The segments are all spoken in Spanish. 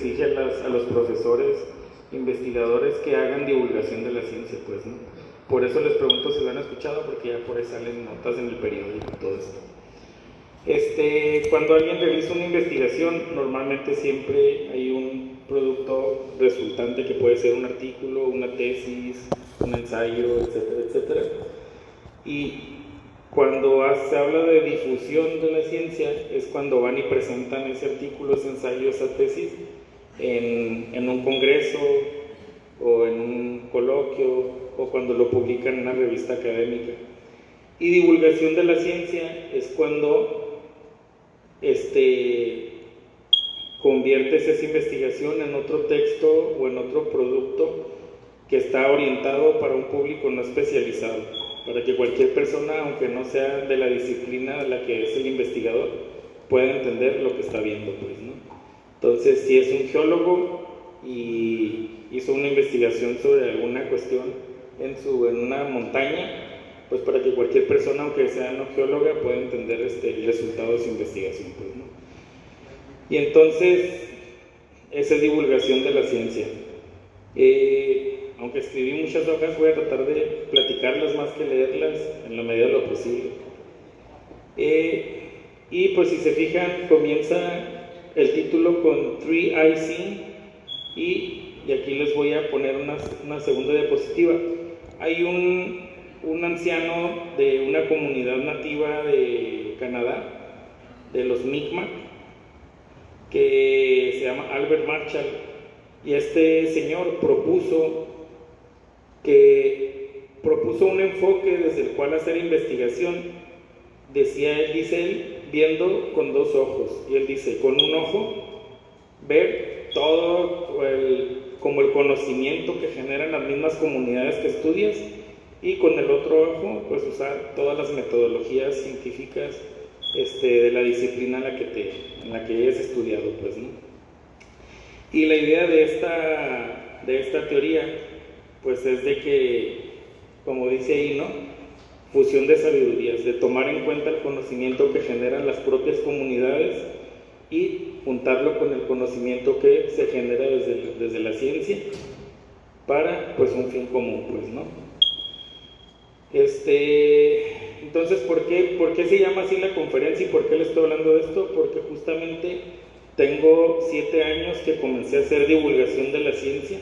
exige a los profesores, investigadores, que hagan divulgación de la ciencia, pues, ¿no? Por eso les pregunto si lo han escuchado, porque ya por ahí salen notas en el periódico y todo esto. Cuando alguien realiza una investigación, normalmente siempre hay un producto resultante que puede ser un artículo, una tesis, un ensayo, etcétera, etcétera. Y cuando se habla de difusión de la ciencia, es cuando van y presentan ese artículo, ese ensayo, esa tesis en un congreso o en un coloquio, o cuando lo publican en una revista académica. Y divulgación de la ciencia es cuando conviertes esa investigación en otro texto o en otro producto que está orientado para un público no especializado, para que cualquier persona, aunque no sea de la disciplina de la que es el investigador, pueda entender lo que está viendo, pues, ¿no? Entonces, si es un geólogo y hizo una investigación sobre alguna cuestión en una montaña, pues para que cualquier persona, aunque sea no geóloga, pueda entender el resultado de su investigación, pues, ¿no? Y entonces, esa es divulgación de la ciencia. Aunque escribí muchas hojas, voy a tratar de platicarlas más que leerlas en la medida de lo posible. Y pues si se fijan, comienza el título con 3IC, y aquí les voy a poner una segunda diapositiva. Hay un anciano de una comunidad nativa de Canadá, de los Mi'kmaq, que se llama Albert Marshall, y este señor propuso un enfoque desde el cual hacer investigación. Dice él, viendo con dos ojos, y él dice, con un ojo, ver todo como el conocimiento que generan las mismas comunidades que estudias, y con el otro ojo, pues usar todas las metodologías científicas de la disciplina en la que hayas estudiado, pues, ¿no? Y la idea de esta teoría, pues es de que, como dice ahí, ¿no?, fusión de sabidurías, de tomar en cuenta el conocimiento que generan las propias comunidades y juntarlo con el conocimiento que se genera desde la ciencia para, pues, un fin común, pues, ¿no? Entonces, ¿por qué se llama así la conferencia y por qué le estoy hablando de esto? Porque justamente tengo 7 años que comencé a hacer divulgación de la ciencia,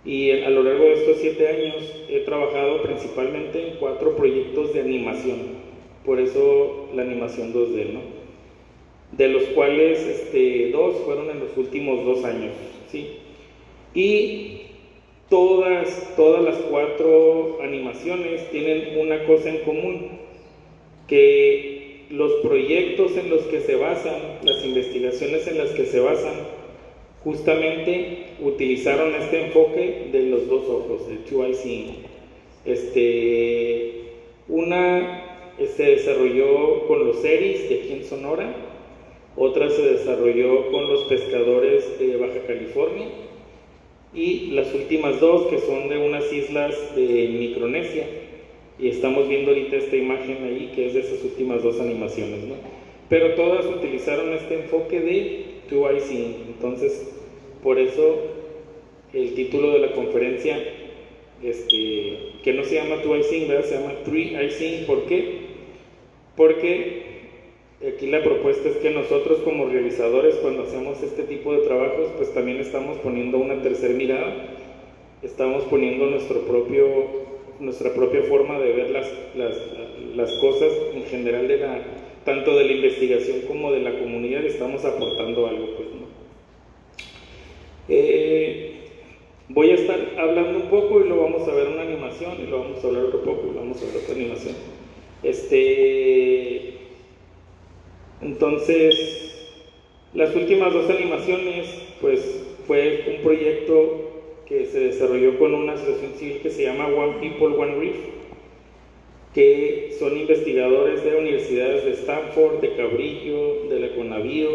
y a lo largo de estos 7 años he trabajado principalmente en 4 proyectos de animación, por eso la animación 2D, ¿no? De los cuales 2 fueron en los últimos 2 años, ¿sí? Y todas las 4 animaciones tienen una cosa en común, que los proyectos en los que se basan, las investigaciones en las que se basan, justamente utilizaron este enfoque de los dos ojos, el 2IC. Una se desarrolló con los seris de aquí en Sonora, otra se desarrolló con los pescadores de Baja California, y las últimas 2 que son de unas islas de Micronesia, y estamos viendo ahorita esta imagen ahí que es de esas últimas 2 animaciones, ¿no? Pero todas utilizaron este enfoque de 2IC. Entonces, por eso el título de la conferencia, que no se llama 2IC, ¿verdad?, se llama 3IC. ¿Por qué? Porque aquí la propuesta es que nosotros como realizadores, cuando hacemos este tipo de trabajos, pues también estamos poniendo una tercera mirada, estamos poniendo nuestra propia forma de ver las cosas en general, tanto de la investigación como de la comunidad, estamos aportando algo, pues, ¿no? Voy a estar hablando un poco y lo vamos a ver una animación, y lo vamos a hablar otro poco y lo vamos a ver otra animación. Entonces, las últimas 2 animaciones, pues, fue un proyecto que se desarrolló con una asociación civil que se llama One People, One Reef, que son investigadores de universidades de Stanford, de Cabrillo, de la Conavío,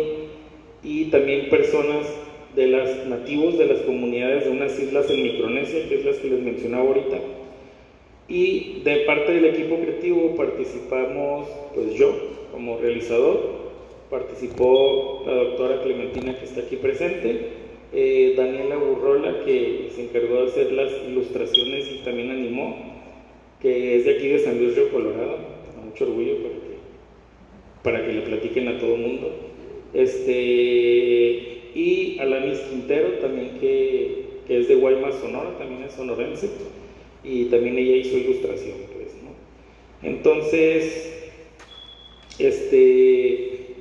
y también personas nativos de las comunidades de unas islas en Micronesia, que es las que les mencionaba ahorita. Y de parte del equipo creativo participamos, pues, yo como realizador, participó la doctora Clementina, que está aquí presente, Daniela Burrola, que se encargó de hacer las ilustraciones y también animó, que es de aquí de San Luis Río Colorado, con mucho orgullo para que le platiquen a todo el mundo. Y Alanis Quintero también, que es de Guaymas, Sonora, también es sonorense, y también ella hizo ilustración, pues, ¿no? Entonces, entonces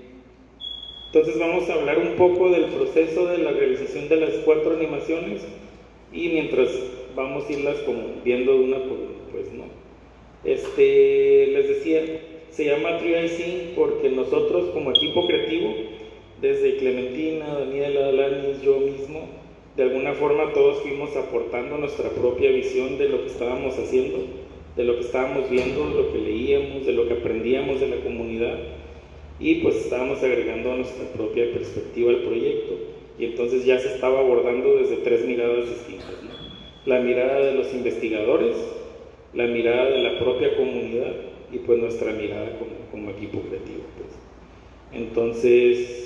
vamos a hablar un poco del proceso de la realización de las 4 animaciones, y mientras vamos a irlas como viendo una por una, pues, ¿no? Les decía, se llama Three Icing porque nosotros como equipo creativo, desde Clementina, Daniela, Alanis, yo mismo, de alguna forma todos fuimos aportando nuestra propia visión de lo que estábamos haciendo, de lo que estábamos viendo, de lo que leíamos, de lo que aprendíamos de la comunidad, y pues estábamos agregando nuestra propia perspectiva al proyecto, y entonces ya se estaba abordando desde 3 miradas distintas, ¿no? La mirada de los investigadores, la mirada de la propia comunidad y pues nuestra mirada como equipo creativo, pues. Entonces,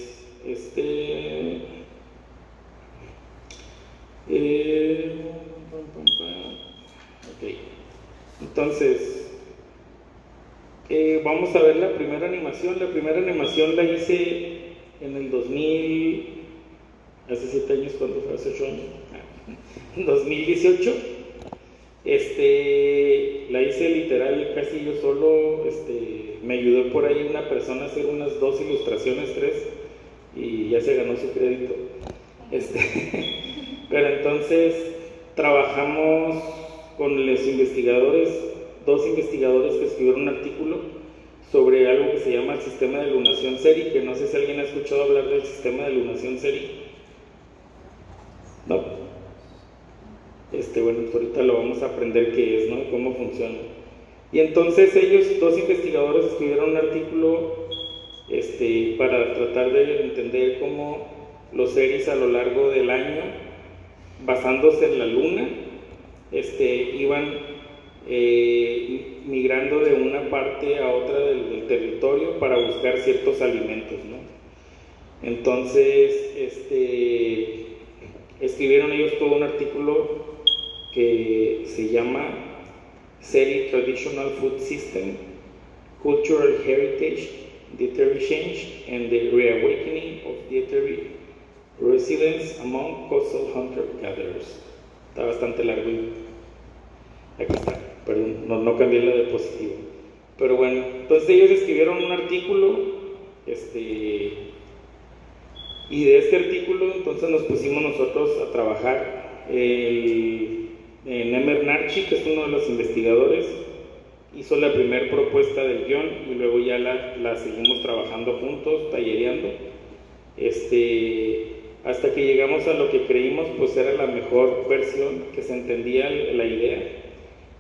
ok. Entonces, vamos a ver la primera animación. La primera animación la hice en el 2000, hace 7 años, ¿cuánto fue? Hace 8 años. En 2018. La hice literal casi yo solo, me ayudó por ahí una persona a hacer unas 2 ilustraciones, 3, y ya se ganó su crédito. Pero entonces trabajamos con los investigadores, 2 investigadores que escribieron un artículo sobre algo que se llama el sistema de lunación SERI, que no sé si alguien ha escuchado hablar del sistema de lunación SERI. ¿No? Bueno, ahorita lo vamos a aprender qué es, ¿no? Y cómo funciona. Y entonces ellos, 2 investigadores, escribieron un artículo para tratar de entender cómo los seres a lo largo del año, basándose en la luna, iban migrando de una parte a otra del territorio para buscar ciertos alimentos, ¿no? Entonces, escribieron ellos todo un artículo que se llama SERI Traditional Food System, Cultural Heritage, Dietary Change, and the Reawakening of Dietary Resilience Among Coastal Hunter-Gatherers. Está bastante largo y aquí está, perdón, no cambié la diapositiva. Pero bueno, entonces ellos escribieron un artículo, y de este artículo entonces nos pusimos nosotros a trabajar. Emer Narchi, que es uno de los investigadores, hizo la primera propuesta del guión y luego ya la seguimos trabajando juntos, tallereando, hasta que llegamos a lo que creímos pues era la mejor versión, que se entendía la idea,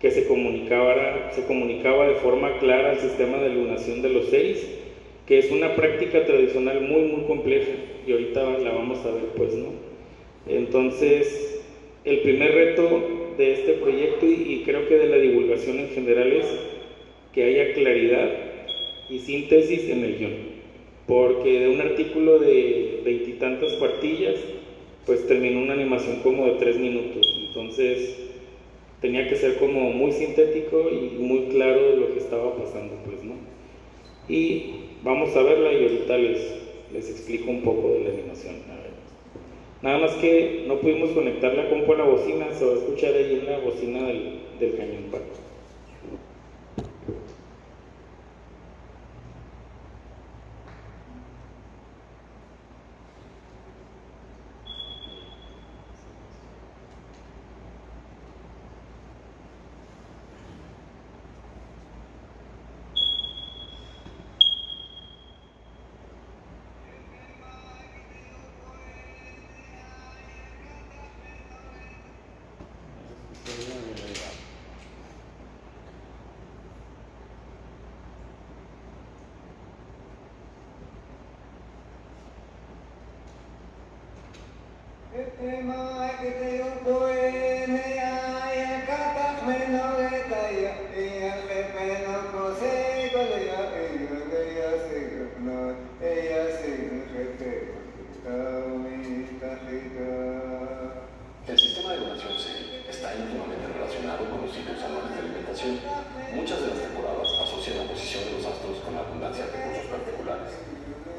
que se comunicaba de forma clara al sistema de lunación de los seres, que es una práctica tradicional muy muy compleja, y ahorita la vamos a ver, pues, ¿no? Entonces, el primer reto de este proyecto, y creo que de la divulgación en general, es que haya claridad y síntesis en el guión, porque de un artículo de 20 y tantas cuartillas, pues terminó una animación como de 3 minutos, entonces tenía que ser como muy sintético y muy claro de lo que estaba pasando, pues, ¿no? Y vamos a verla y ahorita les explico un poco de la animación. A ver. Nada más que no pudimos conectar la compu a la bocina, se va a escuchar ahí en la bocina del cañón, Paco. los ciclos anuales de alimentación. Muchas de las temporadas asocian la posición de los astros con la abundancia de recursos particulares.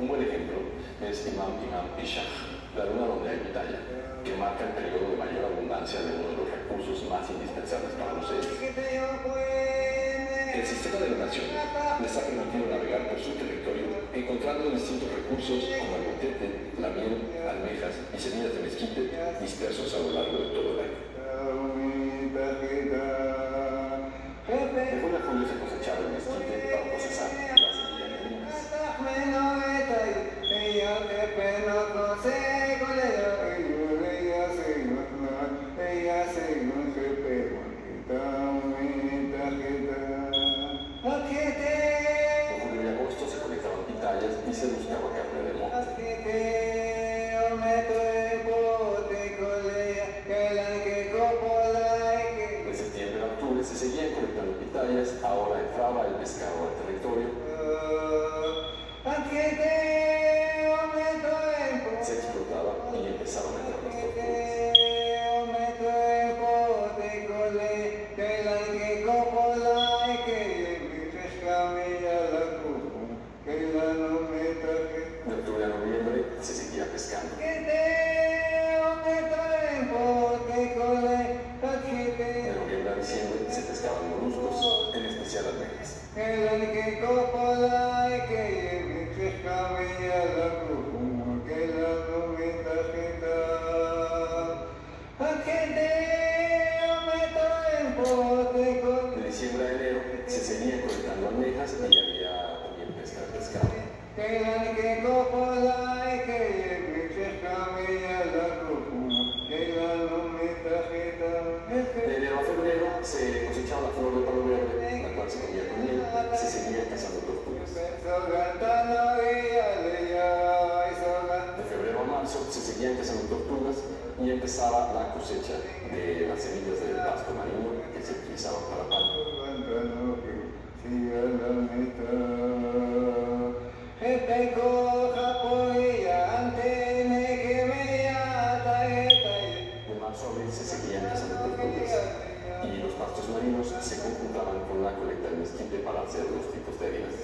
Un buen ejemplo es Imam Ishaq, la luna donde hay pitaya, que marca el periodo de mayor abundancia de uno de los recursos más indispensables para los seres. El sistema de lunación les ha permitido navegar por su territorio encontrando distintos recursos como el botete, la miel, almejas y semillas de mezquite dispersos a lo largo de todo el año. De junio a julio se cosechaba el mezquite para procesar la semilla en harinas. En julio y agosto se colectaban pitayas y se buscaba carne de monte. De septiembre a octubre se seguían colectando pitayas, ahora entraba el pescado al territorio. Se explotaba y empezaban a entrar las tortugas. De octubre a noviembre se seguía pescando. De noviembre a diciembre se pescaban moluscos, en especial almejas. De diciembre a enero se seguían colectando almejas y había también pesca de pescado. De enero a febrero se cosechaba la flor de palo verde, la cual se comía con miel, se seguían cazando tortugas. De febrero a marzo se seguían cazando tortugas y empezaba la cosecha de las semillas del pasto marino que se utilizaban para pan. De marzo a abril se seguían cazando tortugas y los pastos marinos se conjuntaban con la colecta del mezquite para hacer los tipos de harinas.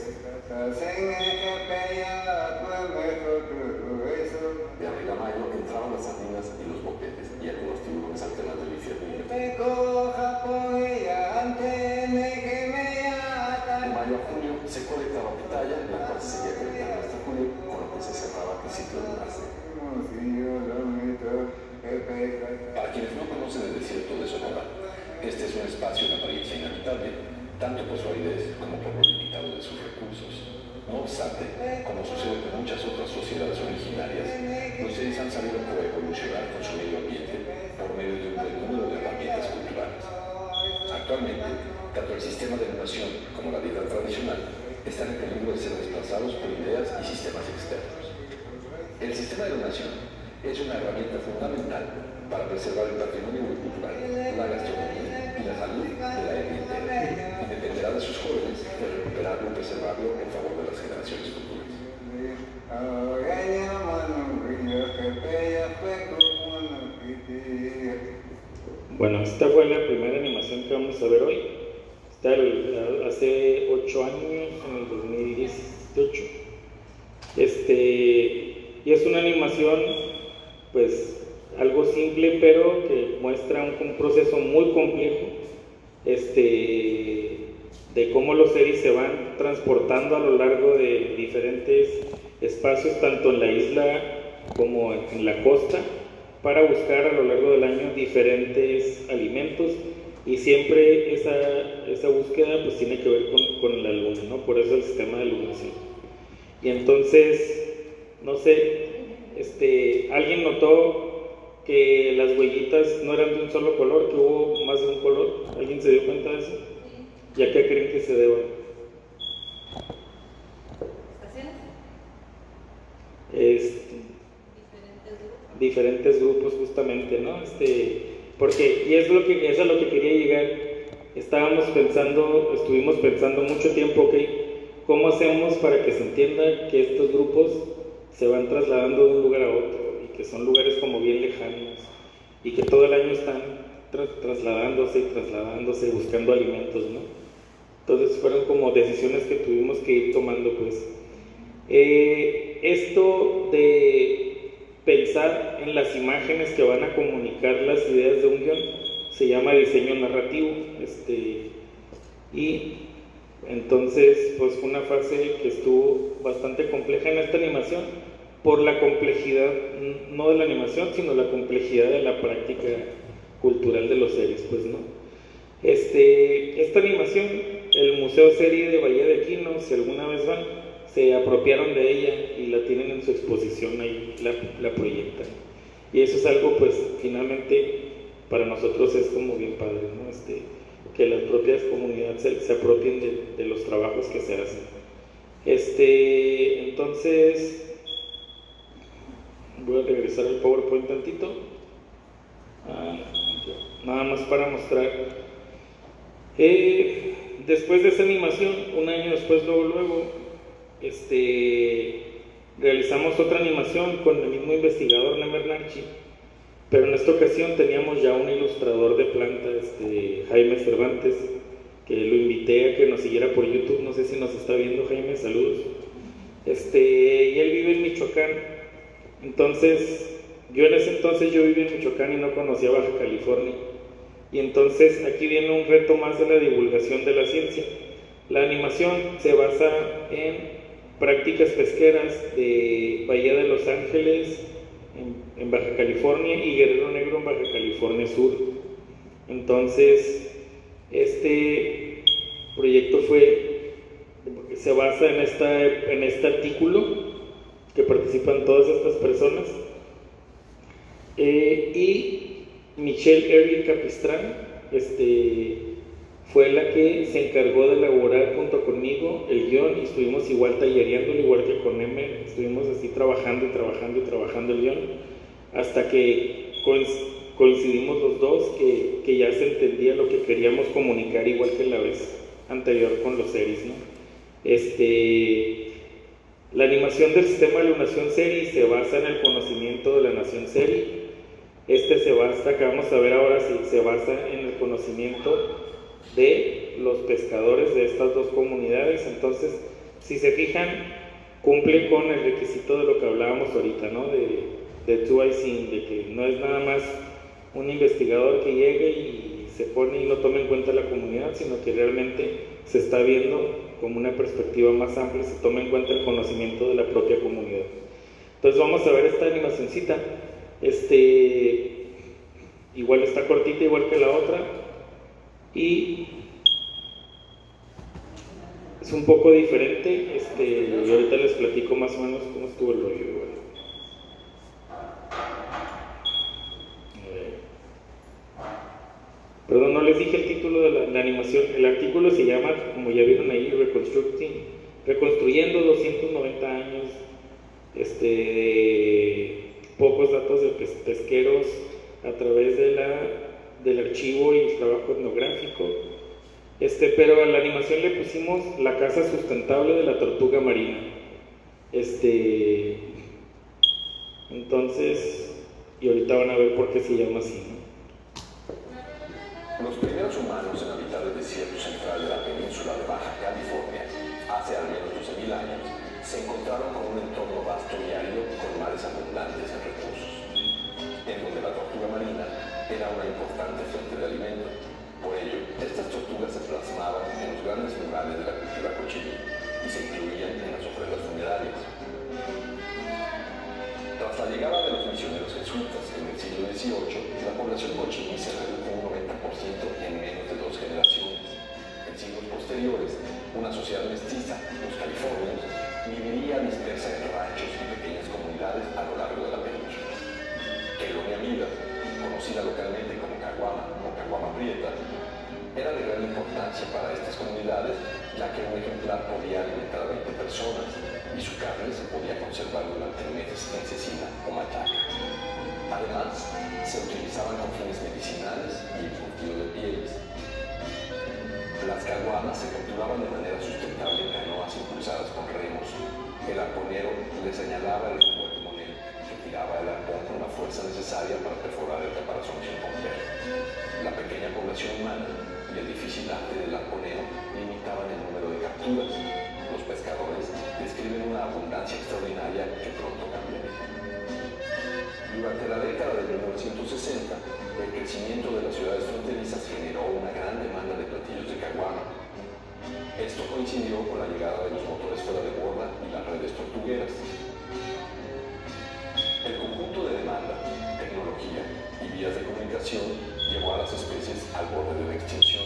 De abril a mayo entraban las sardinas y los boquetes y algunos tiburones alternando el infierno y el De mayo a junio se colectaba pitaya, la cual se seguía colectando hasta julio, con lo que se cerraba el ciclo lunar. Para quienes no conocen el desierto de Sonora, este es un espacio en apariencia inhabitable, tanto por su aridez como por lo limitado de sus recursos. No obstante, como sucede con muchas otras sociedades originarias, los seres han sabido coevolucionar con su medio ambiente por medio de un buen número de herramientas culturales. Actualmente, tanto el sistema de lunación como la dieta tradicional están en peligro de ser desplazados por ideas y sistemas externos. El sistema de lunación es una herramienta fundamental para preservar el patrimonio cultural, la gastronomía y la salud de la etnia entera, y dependerá de sus jóvenes de recuperarlo y preservarlo en favor de las generaciones futuras. Bueno, esta fue la primera animación que vamos a ver hoy. Está hace 8 años, en el 2018. Y es una animación, pues, algo simple, pero que muestra un proceso muy complejo, de cómo los seres se van transportando a lo largo de diferentes espacios, tanto en la isla como en la costa, para buscar a lo largo del año diferentes alimentos, y siempre esa búsqueda pues tiene que ver con la luna, ¿no? Por eso el sistema de lunación. Y entonces, no sé, ¿alguien notó que las huellitas no eran de un solo color, que hubo más de un color? ¿Alguien se dio cuenta de eso? ¿Y a qué creen que se deba? Diferentes grupos justamente, ¿no? Porque, y eso es a lo que quería llegar. Estuvimos pensando mucho tiempo, ¿ok? ¿Cómo hacemos para que se entienda que estos grupos se van trasladando de un lugar a otro y que son lugares como bien lejanos y que todo el año están trasladándose, buscando alimentos, ¿no? Entonces fueron como decisiones que tuvimos que ir tomando, pues. Esto de pensar en las imágenes que van a comunicar las ideas de un guión se llama diseño narrativo, y entonces pues fue una fase que estuvo bastante compleja en esta animación por la complejidad, no de la animación, sino la complejidad de la práctica cultural de los series, pues, ¿no? Esta animación, el Museo Serie de Bahía de Quino, si alguna vez van, se apropiaron de ella y la tienen en su exposición, ahí la proyectan. Y eso es algo, pues, finalmente, para nosotros es como bien padre, ¿no? Que las propias comunidades se apropien de los trabajos que se hacen. Entonces, voy a regresar al PowerPoint tantito. Nada más para mostrar. Después de esa animación, un año después, luego, realizamos otra animación con el mismo investigador, Nemer Narchi, pero en esta ocasión teníamos ya un ilustrador de planta, Jaime Cervantes, que lo invité a que nos siguiera por YouTube. No sé si nos está viendo, Jaime, saludos. Y él vive en Michoacán. Entonces, yo en ese entonces yo vivía en Michoacán y no conocía Baja California. Y entonces aquí viene un reto más de la divulgación de la ciencia. La animación se basa en prácticas pesqueras de Bahía de Los Ángeles, en Baja California, y Guerrero Negro, en Baja California Sur. Entonces, este proyecto se basa en este artículo que participan todas estas personas, y Michelle Erwin Capistrán fue la que se encargó de elaborar junto conmigo el guión, y estuvimos igual tallereándolo, igual que con Emer, estuvimos así trabajando el guión, hasta que coincidimos los dos que ya se entendía lo que queríamos comunicar, igual que la vez anterior con los series, ¿no? La animación del sistema de iluminación serie se basa en el conocimiento de la nación serie. Que vamos a ver ahora, se basa en el conocimiento de los pescadores de estas dos comunidades. Entonces, si se fijan, cumple con el requisito de lo que hablábamos ahorita, ¿no? De two eyes in, de que no es nada más un investigador que llegue y se pone y no toma en cuenta la comunidad, sino que realmente se está viendo como una perspectiva más amplia, se toma en cuenta el conocimiento de la propia comunidad. Entonces vamos a ver esta animacioncita. Igual está cortita, igual que la otra, y es un poco diferente, y ahorita les platico más o menos cómo estuvo el rollo. Perdón, no les dije el título de la animación. El artículo se llama, como ya vieron ahí, Reconstruyendo 290 años, pocos datos de pesqueros a través del archivo y el trabajo etnográfico. Pero a la animación le pusimos La Casa Sustentable de la Tortuga Marina. Entonces, y ahorita van a ver por qué se llama así, ¿no? Los primeros humanos en habitar el desierto central de la península de Baja California, hace al menos 12.000 años, se encontraron con un entorno vasto y árido con mares abundantes en recursos, en donde la tortuga marina era una importante fuente de alimento. Por ello, estas tortugas se plasmaban en los grandes murales de la cultura cochiní y se incluían en las ofrendas funerarias. Tras la llegada de los misioneros jesuitas en el siglo XVIII, la población cochiní se redujo un 90% en menos de 2 generaciones. En siglos posteriores, una sociedad mestiza, los californios, viviría dispersa en ranchos y pequeñas comunidades a lo largo de la península. Colonia Vida, conocida localmente como Caguama o Caguama Prieta, era de gran importancia para estas comunidades, ya que un ejemplar podía alimentar a 20 personas y su carne se podía conservar durante meses en cecina o machaca. Además, se utilizaban con fines medicinales y el cultivo de pieles. Las caguamas se capturaban de manera sustentable en canoas impulsadas con remos. El arponero le señalaba el rumbo al timonel, que tiraba el arpón con la fuerza necesaria para perforar el caparazón sin romper. La capturas. Los pescadores describen una abundancia extraordinaria que pronto cambiaría. Durante la década de 1960, el crecimiento de las ciudades fronterizas generó una gran demanda de platillos de caguama. Esto coincidió con la llegada de los motores fuera de borda y las redes tortugueras. El conjunto de demanda, tecnología y vías de comunicación llevó a las especies al borde de la extinción.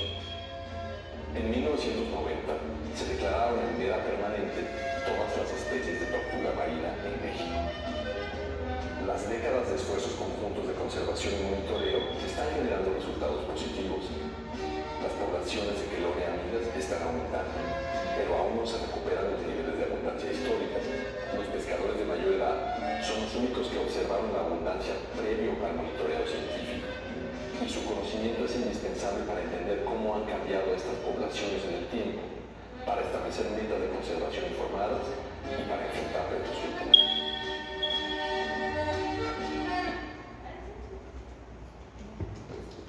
En 1990 se declararon en veda permanente todas las especies de tortuga marina en México. Las décadas de esfuerzos conjuntos de conservación y monitoreo están generando resultados positivos. Las poblaciones de quelonia amidas están aumentando, pero aún no se recuperan los niveles de abundancia históricos. Los pescadores de mayor edad son los únicos que observaron la abundancia previo al monitoreo científico, y su conocimiento es indispensable para entender cómo han cambiado estas poblaciones en el tiempo, para establecer metas de conservación informadas y para enfrentar retos futuros.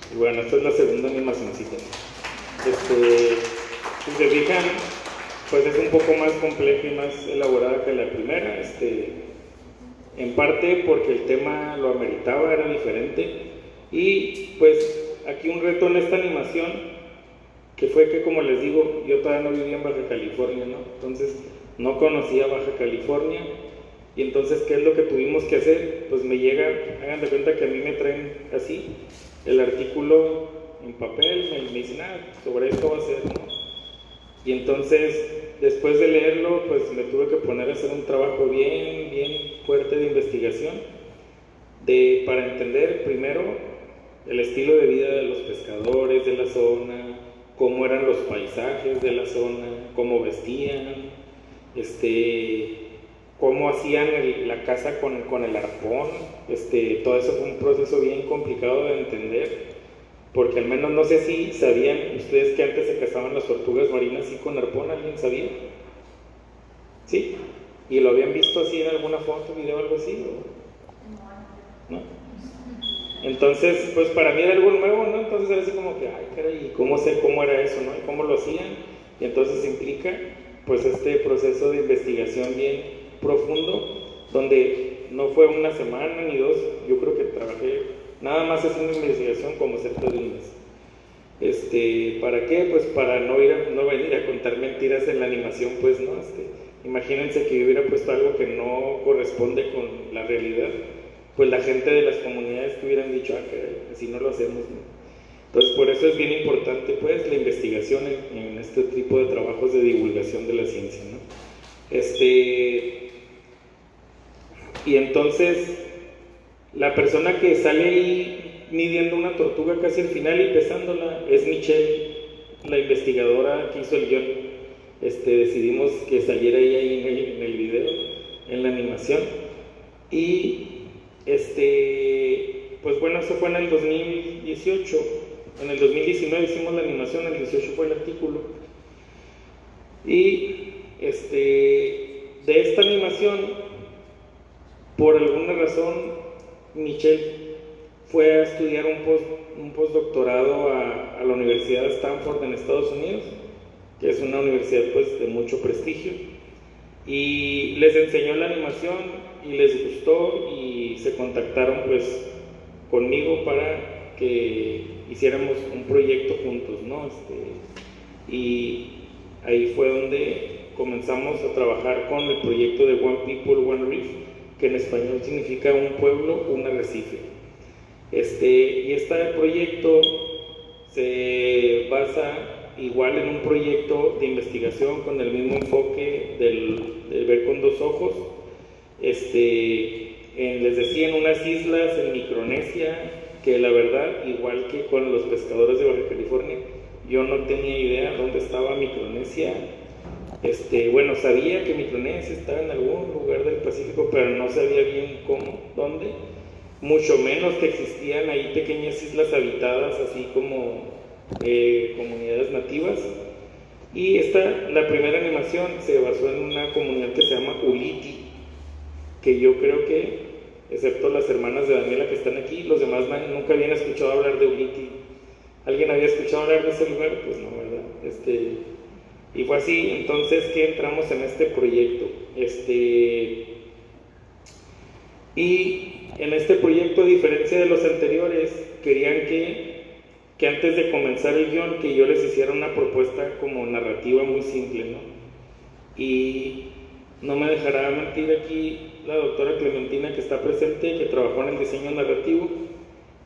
Y bueno, esta es la segunda animacioncita. Si se fijan, pues es un poco más compleja y más elaborada que la primera, en parte porque el tema lo ameritaba, era diferente, y pues aquí un reto en esta animación, que fue que, como les digo, yo todavía no vivía en Baja California, ¿no? Entonces no conocía Baja California, y entonces, ¿qué es lo que tuvimos que hacer? Pues me llega, hagan de cuenta que a mí me traen así, el artículo en papel, me dicen, sobre esto va a ser, ¿no? Y entonces, después de leerlo, pues me tuve que poner a hacer un trabajo bien fuerte de investigación, para entender primero el estilo de vida de los pescadores de la zona, cómo eran los paisajes de la zona, cómo vestían, cómo hacían la caza con el arpón. Todo eso fue un proceso bien complicado de entender, porque al menos no sé si sabían ustedes que antes se cazaban las tortugas marinas así con arpón. ¿Alguien sabía? ¿Sí? ¿Y lo habían visto así en alguna foto, video, algo así? ¿No? Entonces, pues para mí era algo nuevo, ¿no? Entonces era así como que, ay, caray, ¿y cómo sé cómo era eso, no? ¿Y cómo lo hacían? Y entonces implica, pues, este proceso de investigación bien profundo, donde no fue una semana ni dos, yo creo que trabajé nada más haciendo investigación como cerca de un mes. ¿Para qué? Pues para no venir a contar mentiras en la animación, pues, ¿no? Imagínense que yo hubiera puesto algo que no corresponde con la realidad, pues la gente de las comunidades que hubieran dicho, que así no lo hacemos, ¿no? Entonces, por eso es bien importante, pues, la investigación en este tipo de trabajos de divulgación de la ciencia, ¿no? Y entonces, la persona que sale ahí midiendo una tortuga casi al final y pesándola es Michelle, la investigadora que hizo el guión. Decidimos que saliera ella ahí en el video, en la animación. Y pues bueno, eso fue en el 2018. En el 2019 hicimos la animación, en el 18 fue el artículo. Y de esta animación, por alguna razón, Michelle fue a estudiar un postdoctorado a la Universidad de Stanford en Estados Unidos, que es una universidad, pues, de mucho prestigio, y les enseñó la animación y les gustó, y se contactaron, pues, conmigo para que hiciéramos un proyecto juntos, ¿no? Y ahí fue donde comenzamos a trabajar con el proyecto de One People, One Reef, que en español significa un pueblo, un arrecife. Y este proyecto se basa igual en un proyecto de investigación con el mismo enfoque del ver con dos ojos. Les decía, en unas islas en Micronesia, que la verdad, igual que con los pescadores de Baja California, yo no tenía idea dónde estaba Micronesia. Bueno, sabía que Micronesia estaba en algún lugar del Pacífico, pero no sabía bien cómo, dónde, mucho menos que existían ahí pequeñas islas habitadas, así como comunidades nativas. Y la primera animación se basó en una comunidad que se llama Ulithi, que yo creo que, excepto las hermanas de Daniela que están aquí, los demás nunca habían escuchado hablar de Ulithi. ¿Alguien había escuchado hablar de ese lugar? Pues no, ¿verdad? Y fue así entonces que entramos en este proyecto. Y en este proyecto, a diferencia de los anteriores, querían que antes de comenzar el guión, que yo les hiciera una propuesta como narrativa muy simple, ¿no? Y no me dejará mentir aquí la doctora Clementina, que está presente, que trabajó en el diseño narrativo,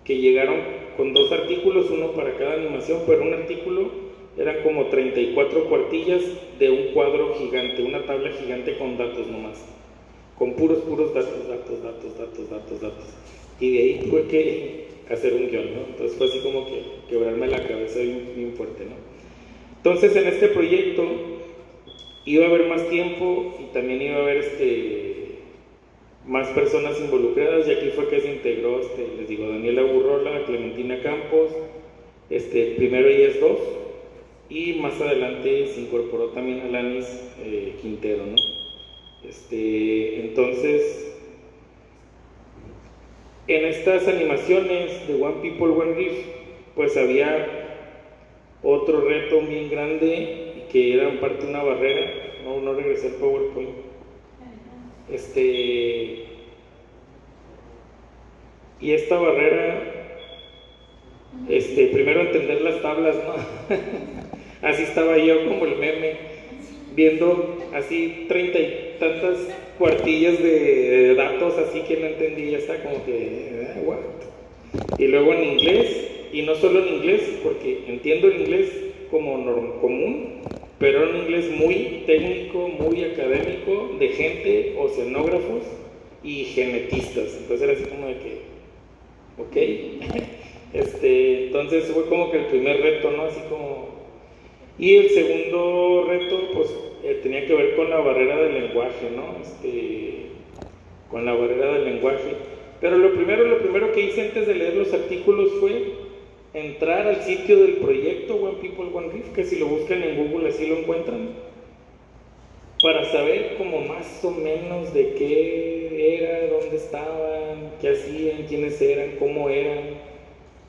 que llegaron con 2 artículos, uno para cada animación, pero un artículo eran como 34 cuartillas de un cuadro gigante, una tabla gigante con datos nomás, con puros datos. Y de ahí fue que hacer un guión, ¿no? Entonces fue así como que quebrarme la cabeza bien fuerte, ¿no? Entonces en este proyecto iba a haber más tiempo y también iba a haber más personas involucradas, y aquí fue que se integró, les digo, Daniela Burrola, Clementina Campos, primero ellas 2, y más adelante se incorporó también Alanis Quintero, ¿no? Entonces, en estas animaciones de One People, One Reef, pues había otro reto bien grande, que era en parte una barrera. No regresé al PowerPoint. Y esta barrera, primero entender las tablas, ¿no? Así estaba yo como el meme, viendo así 30 y tantas cuartillas de datos, así que no entendía, está como que, what? Y luego en inglés, y no solo en inglés, porque entiendo el inglés como común, pero en un inglés muy técnico, muy académico, de gente, oceanógrafos y genetistas. Entonces era así como de que, ok. Entonces fue como que el primer reto, ¿no? Así como... Y el segundo reto, pues, tenía que ver con la barrera del lenguaje, ¿no? Con la barrera del lenguaje. Pero lo primero que hice antes de leer los artículos fue entrar al sitio del proyecto One People, One Reef, que si lo buscan en Google así lo encuentran, para saber como más o menos de qué era, dónde estaban, qué hacían, quiénes eran, cómo eran,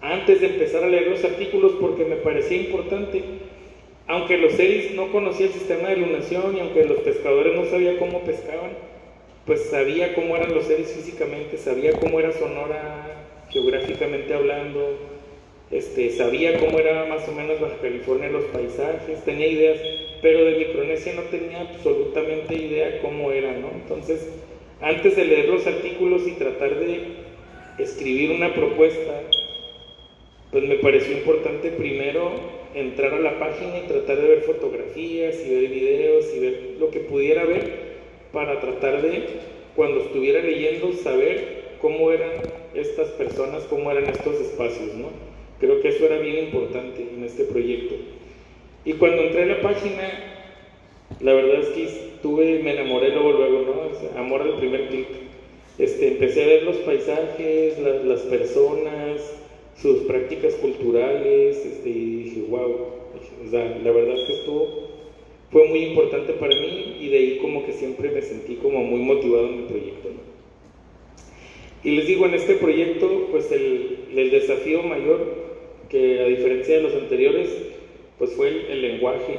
antes de empezar a leer los artículos, porque me parecía importante. Aunque los seris no conocía el sistema de lunación y aunque los pescadores no sabían cómo pescaban, pues sabía cómo eran los seris físicamente, sabía cómo era Sonora geográficamente hablando, sabía cómo era más o menos Baja California, los paisajes, tenía ideas, pero de Micronesia no tenía absolutamente idea cómo era, ¿no? Entonces, antes de leer los artículos y tratar de escribir una propuesta, pues me pareció importante primero entrar a la página y tratar de ver fotografías y ver videos y ver lo que pudiera ver, para tratar de, cuando estuviera leyendo, saber cómo eran estas personas, cómo eran estos espacios, ¿no? Creo que eso era bien importante en este proyecto. Y cuando entré a la página, la verdad es que me enamoré luego, ¿no? O sea, amor al primer clic. Empecé a ver los paisajes, las personas, sus prácticas culturales, y dije, wow, o sea, la verdad es que fue muy importante para mí, y de ahí como que siempre me sentí como muy motivado en el proyecto, ¿no? Y les digo, en este proyecto, pues el desafío mayor, que a diferencia de los anteriores, pues fue el lenguaje,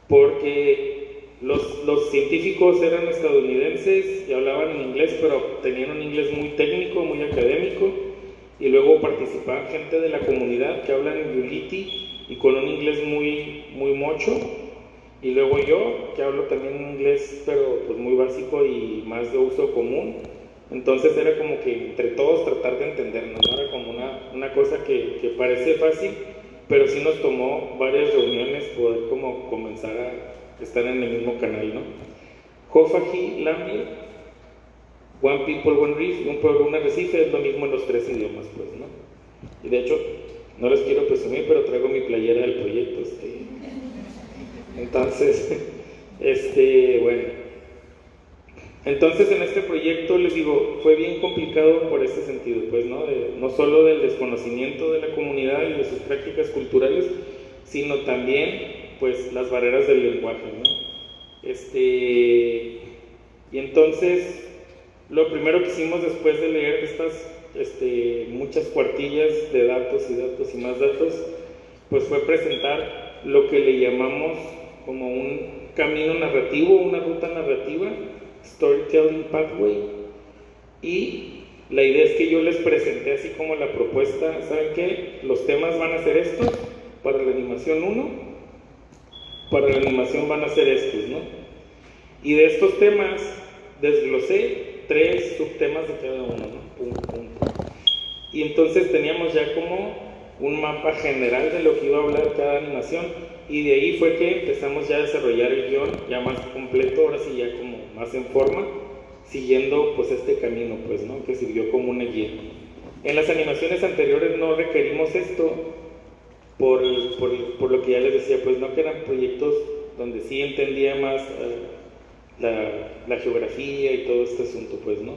porque los científicos eran estadounidenses y hablaban en inglés, pero tenían un inglés muy técnico, muy académico, y luego participaban gente de la comunidad que hablan en Yuliti y con un inglés muy, muy mocho, y luego yo, que hablo también un inglés, pero pues muy básico y más de uso común. Entonces era como que entre todos tratar de entendernos, ¿no? Era como una cosa que parece fácil, pero sí nos tomó varias reuniones poder como comenzar a estar en el mismo canal, ¿no? Jofaji, Lambir, One People, One Reef, un pueblo, un arrecife, es lo mismo en los 3 idiomas, pues, ¿no? Y de hecho, no les quiero presumir, pero traigo mi playera del proyecto, Entonces, bueno. Entonces en este proyecto, les digo, fue bien complicado por este sentido, pues, ¿no? No solo del desconocimiento de la comunidad y de sus prácticas culturales, sino también, pues, las barreras del lenguaje, ¿no? Y entonces, lo primero que hicimos después de leer estas muchas cuartillas de datos y datos y más datos, pues fue presentar lo que le llamamos como un camino narrativo, una ruta narrativa, Storytelling Pathway, y la idea es que yo les presenté así como la propuesta, ¿saben qué? Los temas van a ser estos, para la animación 1, para la animación van a ser estos, ¿no? Y de estos temas desglosé 3 subtemas de cada uno, ¿no? Pum, pum, pum. Y entonces teníamos ya como un mapa general de lo que iba a hablar cada animación, y de ahí fue que empezamos ya a desarrollar el guión ya más completo, ahora sí ya como más en forma, siguiendo pues este camino, pues, ¿no? Que sirvió como una guía. En las animaciones anteriores no requerimos esto por lo que ya les decía, pues no, que eran proyectos donde sí entendía más la geografía y todo este asunto, pues, ¿no?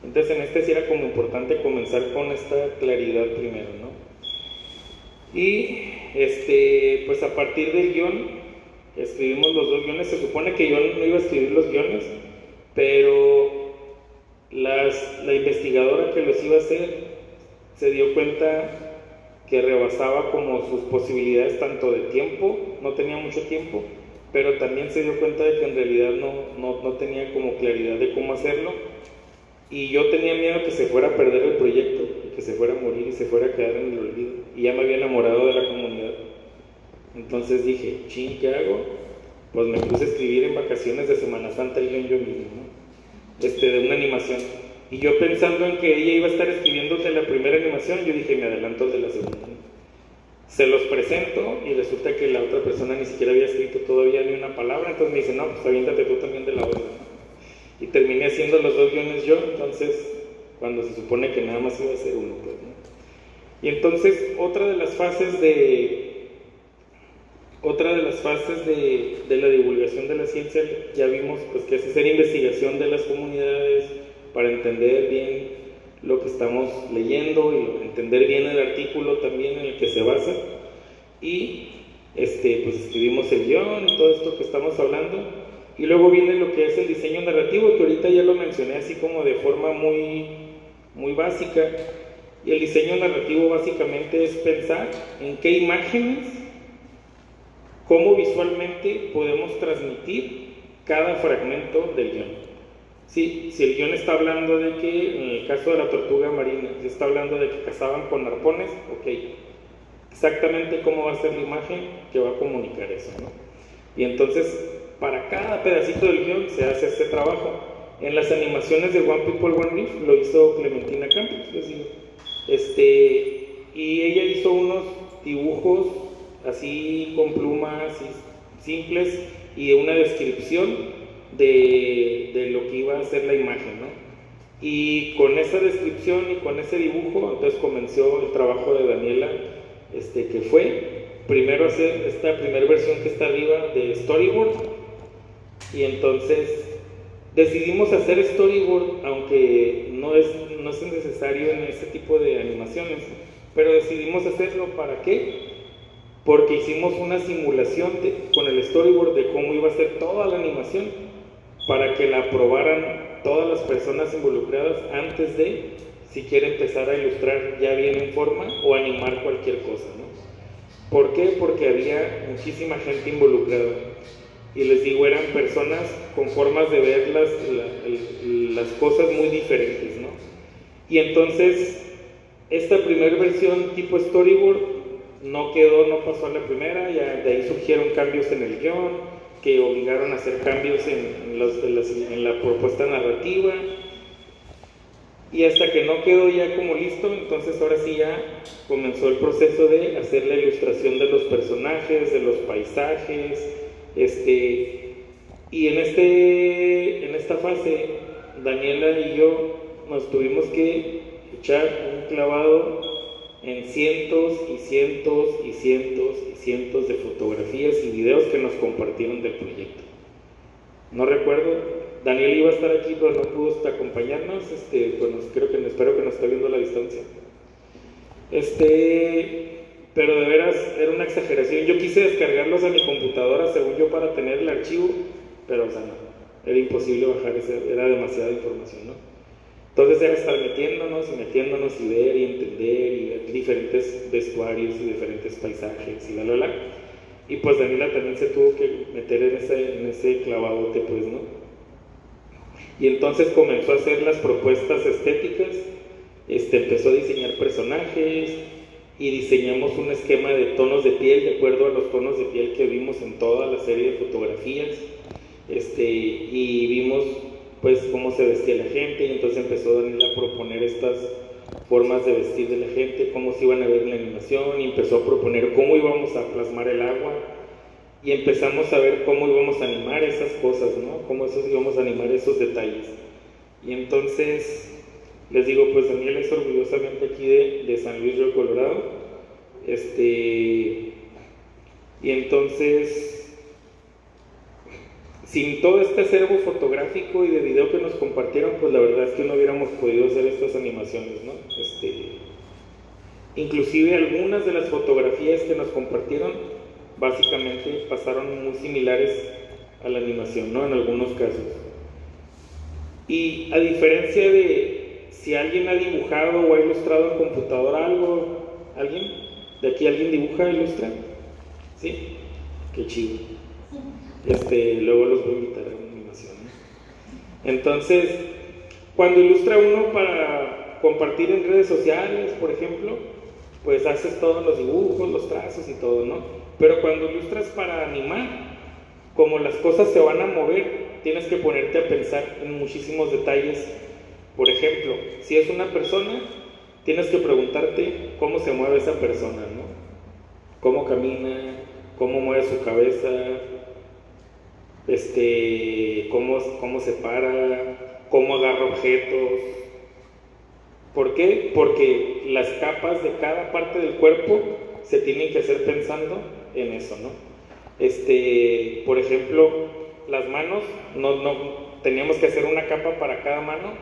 Entonces en este sí era como importante comenzar con esta claridad primero, ¿no? Y pues a partir del guión escribimos los 2 guiones. Se supone que yo no iba a escribir los guiones, pero la investigadora que los iba a hacer se dio cuenta que rebasaba como sus posibilidades tanto de tiempo, no tenía mucho tiempo, pero también se dio cuenta de que en realidad no tenía como claridad de cómo hacerlo, y yo tenía miedo que se fuera a perder el proyecto, que se fuera a morir y se fuera a quedar en el olvido, y ya me había enamorado de la comunidad. Entonces dije, ching, ¿qué hago? Pues me puse a escribir en vacaciones de Semana Santa el guión yo mismo, ¿no? De una animación. Y yo pensando en que ella iba a estar escribiendo de la primera animación, yo dije, me adelanto al de la segunda. Se los presento y resulta que la otra persona ni siquiera había escrito todavía ni una palabra, entonces me dice, no, pues aviéntate tú también de la otra. Y terminé haciendo los 2 guiones yo, entonces, cuando se supone que nada más iba a ser uno, pues, ¿no? Y entonces, otra de las fases de la divulgación de la ciencia, ya vimos pues que es hacer investigación de las comunidades para entender bien lo que estamos leyendo y entender bien el artículo también en el que se basa, y pues escribimos el guión y todo esto que estamos hablando, y luego viene lo que es el diseño narrativo, que ahorita ya lo mencioné así como de forma muy, muy básica. Y el diseño narrativo básicamente es pensar en qué imágenes, cómo visualmente podemos transmitir cada fragmento del guión. Sí, si el guión está hablando de que, en el caso de la tortuga marina, si está hablando de que cazaban con arpones, ok, exactamente cómo va a ser la imagen que va a comunicar eso, ¿no? Y entonces, para cada pedacito del guión se hace este trabajo. En las animaciones de One People, One Leaf lo hizo Clementina Campos, y ella hizo unos dibujos así con plumas simples y una descripción de lo que iba a ser la imagen, ¿no? Y con esa descripción y con ese dibujo, entonces comenzó el trabajo de Daniela, que fue primero hacer esta primera versión que está arriba de storyboard, y entonces decidimos hacer storyboard, aunque no es necesario en este tipo de animaciones, pero decidimos hacerlo. ¿Para qué? Porque hicimos una simulación con el storyboard de cómo iba a ser toda la animación, para que la aprobaran todas las personas involucradas antes de siquiera empezar a ilustrar ya bien en forma o animar cualquier cosa, ¿no? ¿Por qué? Porque había muchísima gente involucrada, y les digo, eran personas con formas de ver las cosas muy diferentes, ¿no? Y entonces esta primera versión tipo storyboard no pasó a la primera, ya de ahí surgieron cambios en el guión que obligaron a hacer cambios en la propuesta narrativa, y hasta que no quedó ya como listo, entonces ahora sí ya comenzó el proceso de hacer la ilustración de los personajes, de los paisajes, y en esta fase Daniela y yo nos tuvimos que echar un clavado en cientos y cientos y cientos y cientos de fotografías y videos que nos compartieron del proyecto. No recuerdo, Daniel iba a estar aquí pero no pudo acompañarnos, espero que nos esté viendo a la distancia. Pero de veras era una exageración. Yo quise descargarlos a mi computadora, según yo, para tener el archivo, pero o sea, no, era imposible bajar, era demasiada información, ¿no? Entonces era estar metiéndonos y ver y entender y ver diferentes vestuarios y diferentes paisajes y Y pues Daniela también se tuvo que meter en ese clavadote, pues, ¿no? Y entonces comenzó a hacer las propuestas estéticas, empezó a diseñar personajes y diseñamos un esquema de tonos de piel de acuerdo a los tonos de piel que vimos en toda la serie de fotografías, y vimos pues cómo se vestía la gente, y entonces empezó Daniela a proponer estas formas de vestir de la gente, cómo se iban a ver en la animación, y empezó a proponer cómo íbamos a plasmar el agua, y empezamos a ver cómo íbamos a animar esas cosas, ¿no? Cómo íbamos a animar esos detalles. Y entonces, les digo, pues Daniela es orgullosamente aquí de San Luis Río Colorado. Y entonces, sin todo este acervo fotográfico y de video que nos compartieron, pues la verdad es que no hubiéramos podido hacer estas animaciones, ¿no? Inclusive algunas de las fotografías que nos compartieron básicamente pasaron muy similares a la animación, ¿no? En algunos casos. Y a diferencia de si alguien ha dibujado o ha ilustrado en computadora algo, ¿alguien? ¿De aquí alguien dibuja, ilustra? ¿Sí? Qué chido. Luego los voy a invitar a una animación, ¿no? Entonces, cuando ilustra uno para compartir en redes sociales, por ejemplo, pues haces todos los dibujos, los trazos y todo, ¿no? Pero cuando ilustras para animar, como las cosas se van a mover, tienes que ponerte a pensar en muchísimos detalles. Por ejemplo, si es una persona, tienes que preguntarte cómo se mueve esa persona, ¿no? Cómo camina, cómo mueve su cabeza, cómo se para, cómo agarra objetos. ¿Por qué? Porque las capas de cada parte del cuerpo se tienen que hacer pensando en eso, ¿no? Por ejemplo, las manos, teníamos que hacer una capa para cada mano,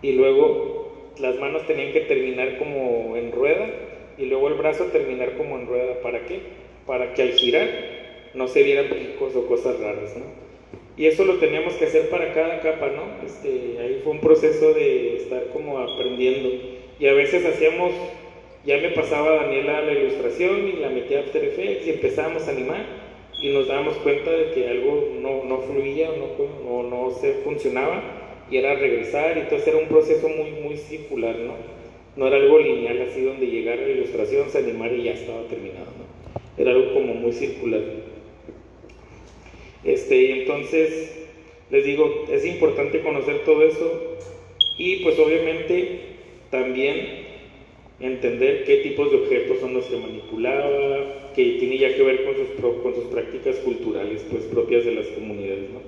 y luego las manos tenían que terminar como en rueda, y luego el brazo terminar como en rueda. ¿Para qué? Para que al girar no se vieran picos o cosas raras, ¿no? Y eso lo teníamos que hacer para cada capa, ¿no? Ahí fue un proceso de estar como aprendiendo. Y a veces ya me pasaba a Daniela la ilustración y la metía a After Effects y empezábamos a animar, y nos dábamos cuenta de que algo no fluía o no se funcionaba, y era regresar, y entonces era un proceso muy, muy circular, ¿no? No era algo lineal así donde llegara la ilustración, se animara y ya estaba terminado, ¿no? Era algo como muy circular. Y entonces, les digo, es importante conocer todo eso, y pues obviamente también entender qué tipos de objetos son los que manipulaba, que tiene ya que ver con sus prácticas culturales, pues propias de las comunidades, ¿no?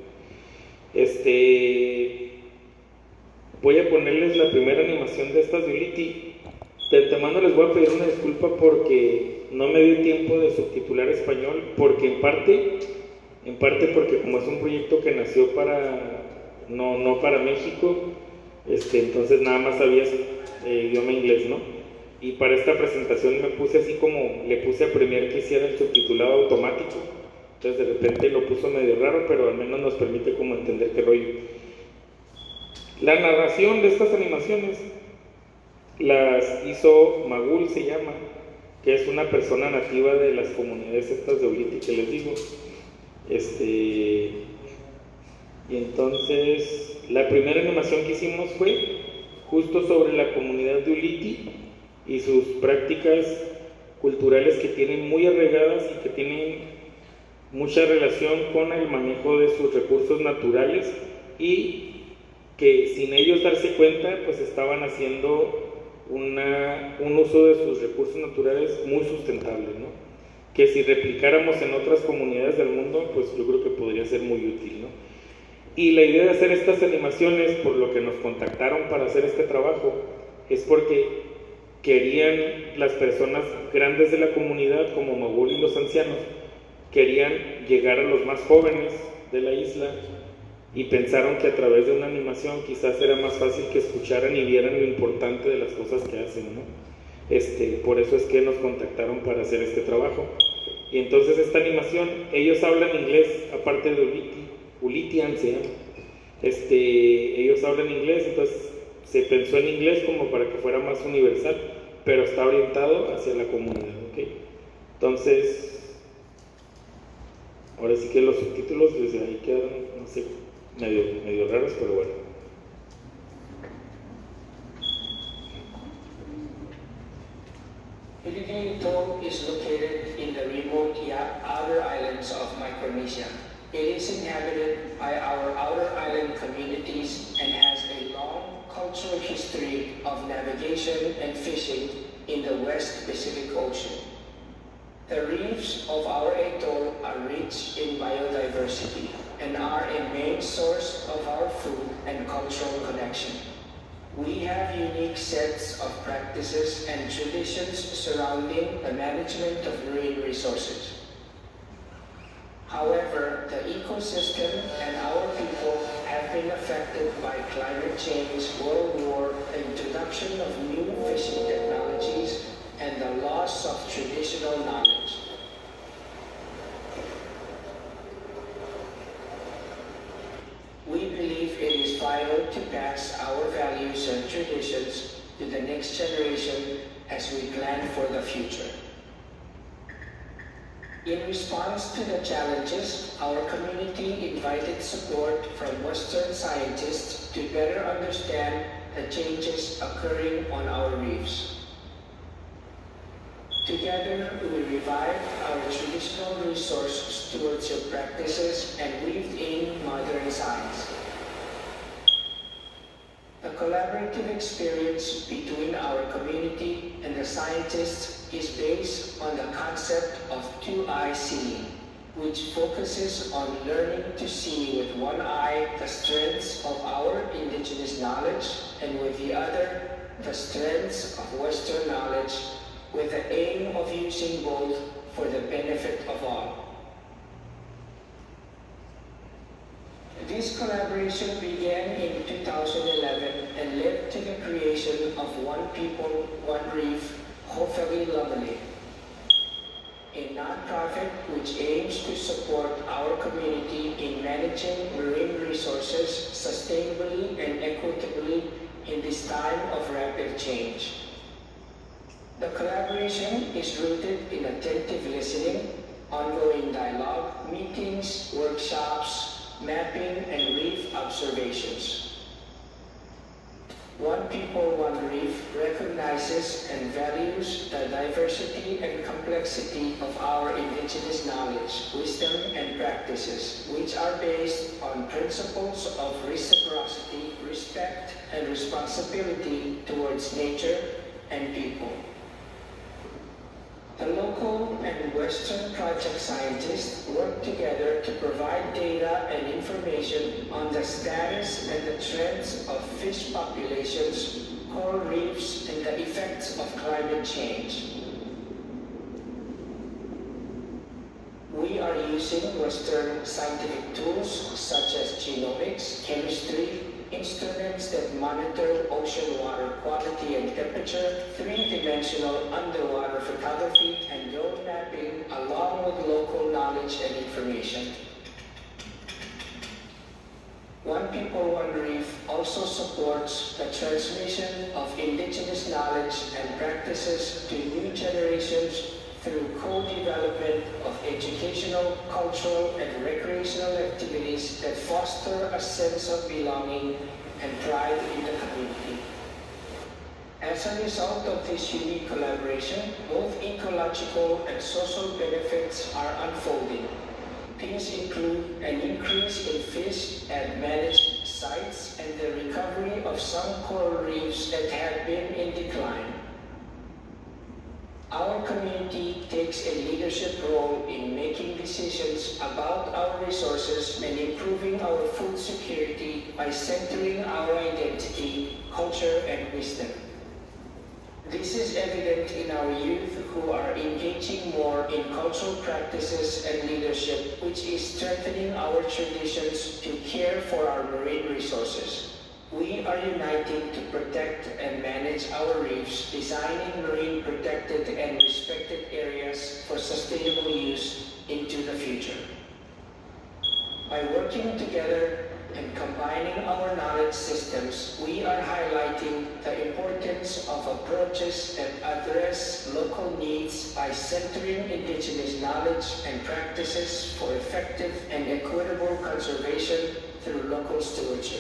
Voy a ponerles la primera animación de estas de Ulithi. De antemano les voy a pedir una disculpa porque no me dio tiempo de subtitular español, porque en parte porque como es un proyecto que nació no para México, entonces nada más había idioma inglés, ¿no? Y para esta presentación me puse así como, le puse a Premiere que hiciera el subtitulado automático, entonces de repente lo puso medio raro, pero al menos nos permite como entender qué rollo. La narración de estas animaciones las hizo Magul, se llama, que es una persona nativa de las comunidades estas de Ulithi que les digo. Y entonces la primera animación que hicimos fue justo sobre la comunidad de Ulithi y sus prácticas culturales que tienen muy arraigadas y que tienen mucha relación con el manejo de sus recursos naturales, y que sin ellos darse cuenta pues estaban haciendo un uso de sus recursos naturales muy sustentable, ¿no? Que si replicáramos en otras comunidades del mundo, pues yo creo que podría ser muy útil, ¿no? Y la idea de hacer estas animaciones, por lo que nos contactaron para hacer este trabajo, es porque querían las personas grandes de la comunidad, como Magul y los ancianos, querían llegar a los más jóvenes de la isla, y pensaron que a través de una animación quizás era más fácil que escucharan y vieran lo importante de las cosas que hacen, ¿no? Por eso es que nos contactaron para hacer este trabajo. Y entonces esta animación, ellos hablan inglés, aparte de Ulithian se llama. Ellos hablan inglés, entonces se pensó en inglés como para que fuera más universal, pero está orientado hacia la comunidad, ¿ok? Entonces, Ahora sí que los subtítulos desde ahí quedan, no sé, medio raros, pero bueno. Philippine Atoll is located in the remote outer islands of Micronesia. It is inhabited by our outer island communities and has a long cultural history of navigation and fishing in the West Pacific Ocean. The reefs of our atoll are rich in biodiversity and are a main source of our food and cultural connection. We have unique sets of practices and traditions surrounding the management of marine resources. However, the ecosystem and our people have been affected by climate change, world war, the introduction of new fishing technologies, and the loss of traditional knowledge. We believe it is vital to pass our values and traditions to the next generation as we plan for the future. In response to the challenges, our community invited support from Western scientists to better understand the changes occurring on our reefs. Together, we revived our traditional resource stewardship practices and weaved in modern science. The collaborative experience between our community and the scientists is based on the concept of two-eye seeing, which focuses on learning to see with one eye the strengths of our indigenous knowledge and with the other the strengths of Western knowledge, with the aim of using both for the benefit of all. This collaboration began in 2011 and led to the creation of One People, One Reef, Hopefully Lovely, a nonprofit which aims to support our community in managing marine resources sustainably and equitably in this time of rapid change. The collaboration is rooted in attentive listening, ongoing dialogue, meetings, workshops, mapping, and reef observations. One People, One Reef recognizes and values the diversity and complexity of our indigenous knowledge, wisdom, and practices, which are based on principles of reciprocity, respect, and responsibility towards nature and people. The local and Western project scientists work together to provide data and information on the status and the trends of fish populations, coral reefs, and the effects of climate change. We are using Western scientific tools such as genomics, chemistry, instruments that monitor ocean water quality and temperature, three-dimensional underwater photography, and drone mapping, along with local knowledge and information. One People, One Reef also supports the transmission of indigenous knowledge and practices to new generations through co-development of educational, cultural, and recreational activities that foster a sense of belonging and pride in the community. As a result of this unique collaboration, both ecological and social benefits are unfolding. These include an increase in fish at managed sites and the recovery of some coral reefs that have been in decline. Our community takes a leadership role in making decisions about our resources and improving our food security by centering our identity, culture, and wisdom. This is evident in our youth who are engaging more in cultural practices and leadership, which is strengthening our traditions to care for our marine resources. We are uniting to protect and manage our reefs, designing marine protected and respected areas for sustainable use into the future. By working together and combining our knowledge systems, we are highlighting the importance of approaches that address local needs by centering indigenous knowledge and practices for effective and equitable conservation through local stewardship.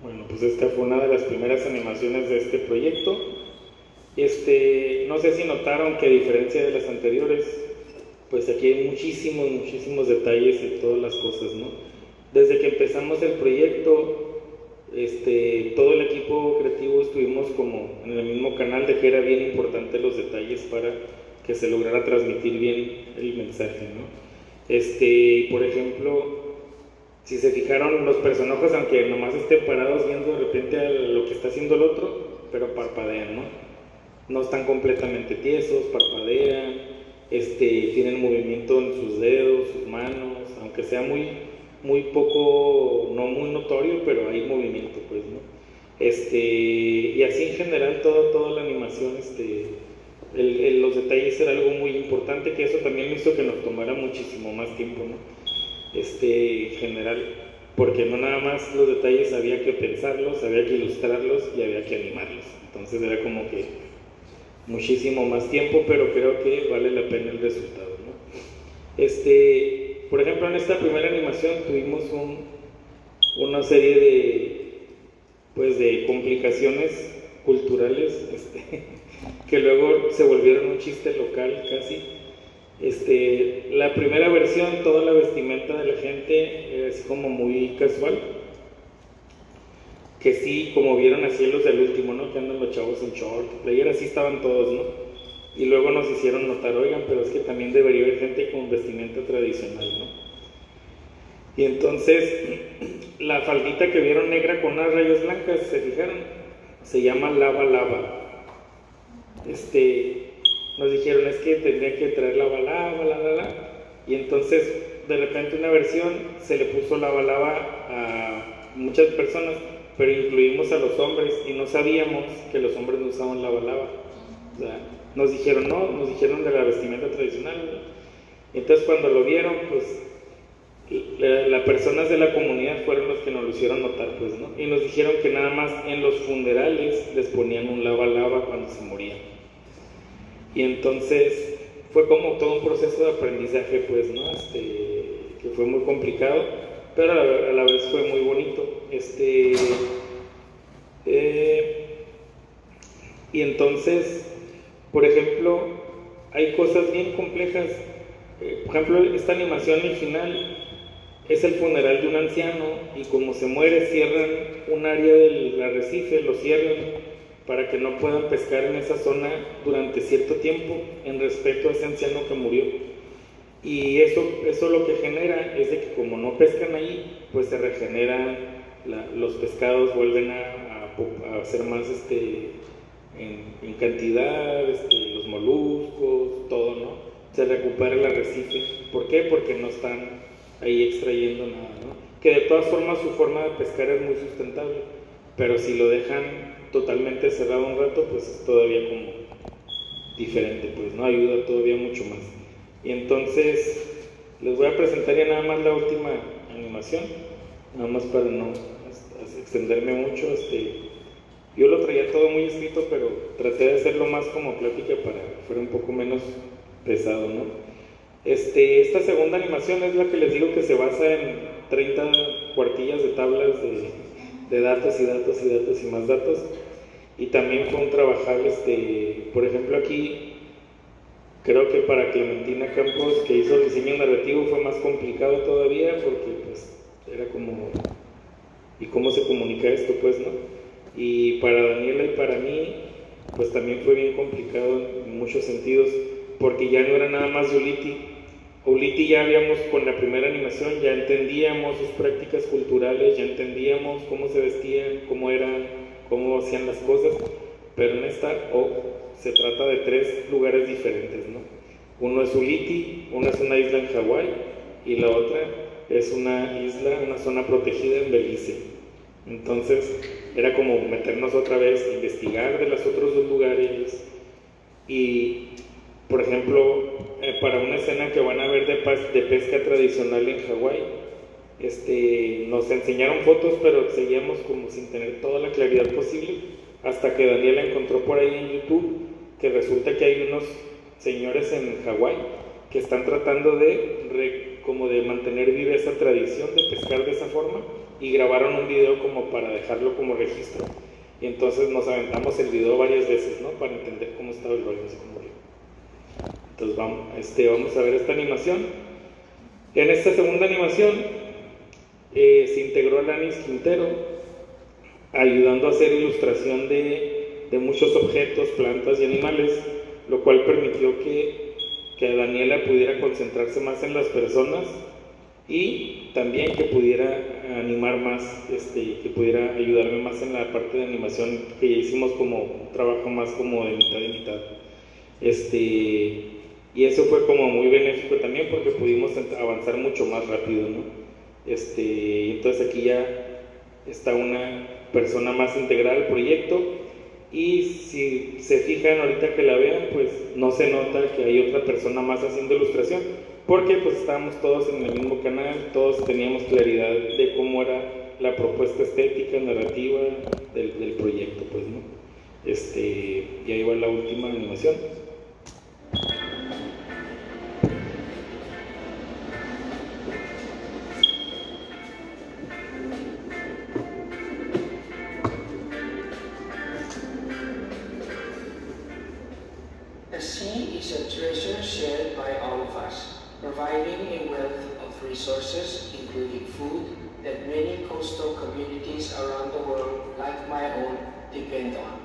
Bueno, pues esta fue una de las primeras animaciones de este proyecto. No sé si notaron que a diferencia de las anteriores, pues aquí hay muchísimos detalles de todas las cosas, ¿no? Desde que empezamos el proyecto, todo el equipo creativo estuvimos como en el mismo canal de que era bien importante los detalles para que se lograra transmitir bien el mensaje, ¿no? Por ejemplo, si se fijaron, los personajes, aunque nomás estén parados viendo de repente a lo que está haciendo el otro, pero parpadean, ¿no? No están completamente tiesos, parpadean, tienen movimiento en sus dedos, sus manos, aunque sea muy poco, no muy notorio, pero hay movimiento, pues, ¿no? Y así en general toda la animación, los detalles era algo muy importante, que eso también hizo que nos tomara muchísimo más tiempo, ¿no? En general, porque no nada más los detalles había que pensarlos, había que ilustrarlos y había que animarlos. Entonces era como que muchísimo más tiempo, pero creo que vale la pena el resultado, ¿no? Por ejemplo, en esta primera animación tuvimos una serie de complicaciones culturales, que luego se volvieron un chiste local casi. La primera versión, toda la vestimenta de la gente es como muy casual, que sí, como vieron así los del último, ¿no? Que andan los chavos en short, player, así estaban todos, ¿no? Y luego nos hicieron notar, oigan, pero es que también debería haber gente con vestimenta tradicional, ¿no? Y entonces, la faldita que vieron negra con unas rayas blancas, ¿se fijaron? Se llama lava lava. Nos dijeron, es que tendría que traer lava lava, y entonces de repente una versión se le puso lava a muchas personas, pero incluimos a los hombres y no sabíamos que los hombres no usaban lava. O sea, nos dijeron de la vestimenta tradicional, ¿no? Entonces cuando lo vieron, pues las personas de la comunidad fueron los que nos lo hicieron notar, pues, ¿no? Y nos dijeron que nada más en los funerales les ponían un lava cuando se morían. Y entonces fue como todo un proceso de aprendizaje, pues, ¿no? Que fue muy complicado, pero a la vez fue muy bonito. Y entonces, por ejemplo, hay cosas bien complejas. Por ejemplo, esta animación al final es el funeral de un anciano y como se muere cierran un área del arrecife, lo cierran para que no puedan pescar en esa zona durante cierto tiempo en respeto a ese anciano que murió. Y eso lo que genera es de que como no pescan ahí, pues se regeneran los pescados, vuelven a ser más en cantidad, los moluscos, todo, ¿no? Se recupera el arrecife. ¿Por qué? Porque no están ahí extrayendo nada, ¿no? Que de todas formas su forma de pescar es muy sustentable, pero si lo dejan totalmente cerrado un rato, pues es todavía como diferente, pues, ¿no? Ayuda todavía mucho más. Y entonces les voy a presentar ya nada más la última animación, nada más para no extenderme mucho. Yo lo traía todo muy escrito, pero traté de hacerlo más como plática para que fuera un poco menos pesado, ¿no? Esta segunda animación es la que les digo que se basa en 30 cuartillas de tablas de datos y más datos. Y también fue un trabajar, por ejemplo aquí, creo que para Clementina Campos, que hizo el diseño narrativo, fue más complicado todavía, porque pues era como, ¿y cómo se comunica esto, pues, no? Y para Daniela y para mí, pues también fue bien complicado en muchos sentidos, porque ya no era nada más de Ulithi ya habíamos, con la primera animación, ya entendíamos sus prácticas culturales, ya entendíamos cómo se vestían, cómo eran, cómo hacían las cosas, pero en esta se trata de 3 lugares diferentes, ¿no? Uno es Ulithi, uno es una isla en Hawái y la otra es una isla, una zona protegida en Belice. Entonces era como meternos otra vez, investigar de los otros 2 lugares, por ejemplo, para una escena que van a ver de pesca tradicional en Hawái, nos enseñaron fotos, pero seguíamos como sin tener toda la claridad posible, hasta que Daniela encontró por ahí en YouTube que resulta que hay unos señores en Hawái que están tratando como de mantener viva esa tradición de pescar de esa forma, y grabaron un video como para dejarlo como registro, y entonces nos aventamos el video varias veces, ¿no? Para entender cómo estaba el rollo, así como yo. Entonces vamos a ver esta animación. En esta segunda animación se integró Alanis Quintero, ayudando a hacer ilustración de muchos objetos, plantas y animales, lo cual permitió que Daniela pudiera concentrarse más en las personas, y también que pudiera animar más, que pudiera ayudarme más en la parte de animación, que ya hicimos como un trabajo más como de mitad y mitad. Y eso fue como muy benéfico también, porque pudimos avanzar mucho más rápido, ¿no? Entonces aquí ya está una persona más integrada al proyecto, y si se fijan ahorita que la vean, pues no se nota que hay otra persona más haciendo ilustración, porque pues estábamos todos en el mismo canal, todos teníamos claridad de cómo era la propuesta estética, narrativa del proyecto, pues, ¿no? Y ahí va la última animación. The sea is a treasure shared by all of us, providing a wealth of resources, including food, that many coastal communities around the world, like my own, depend on.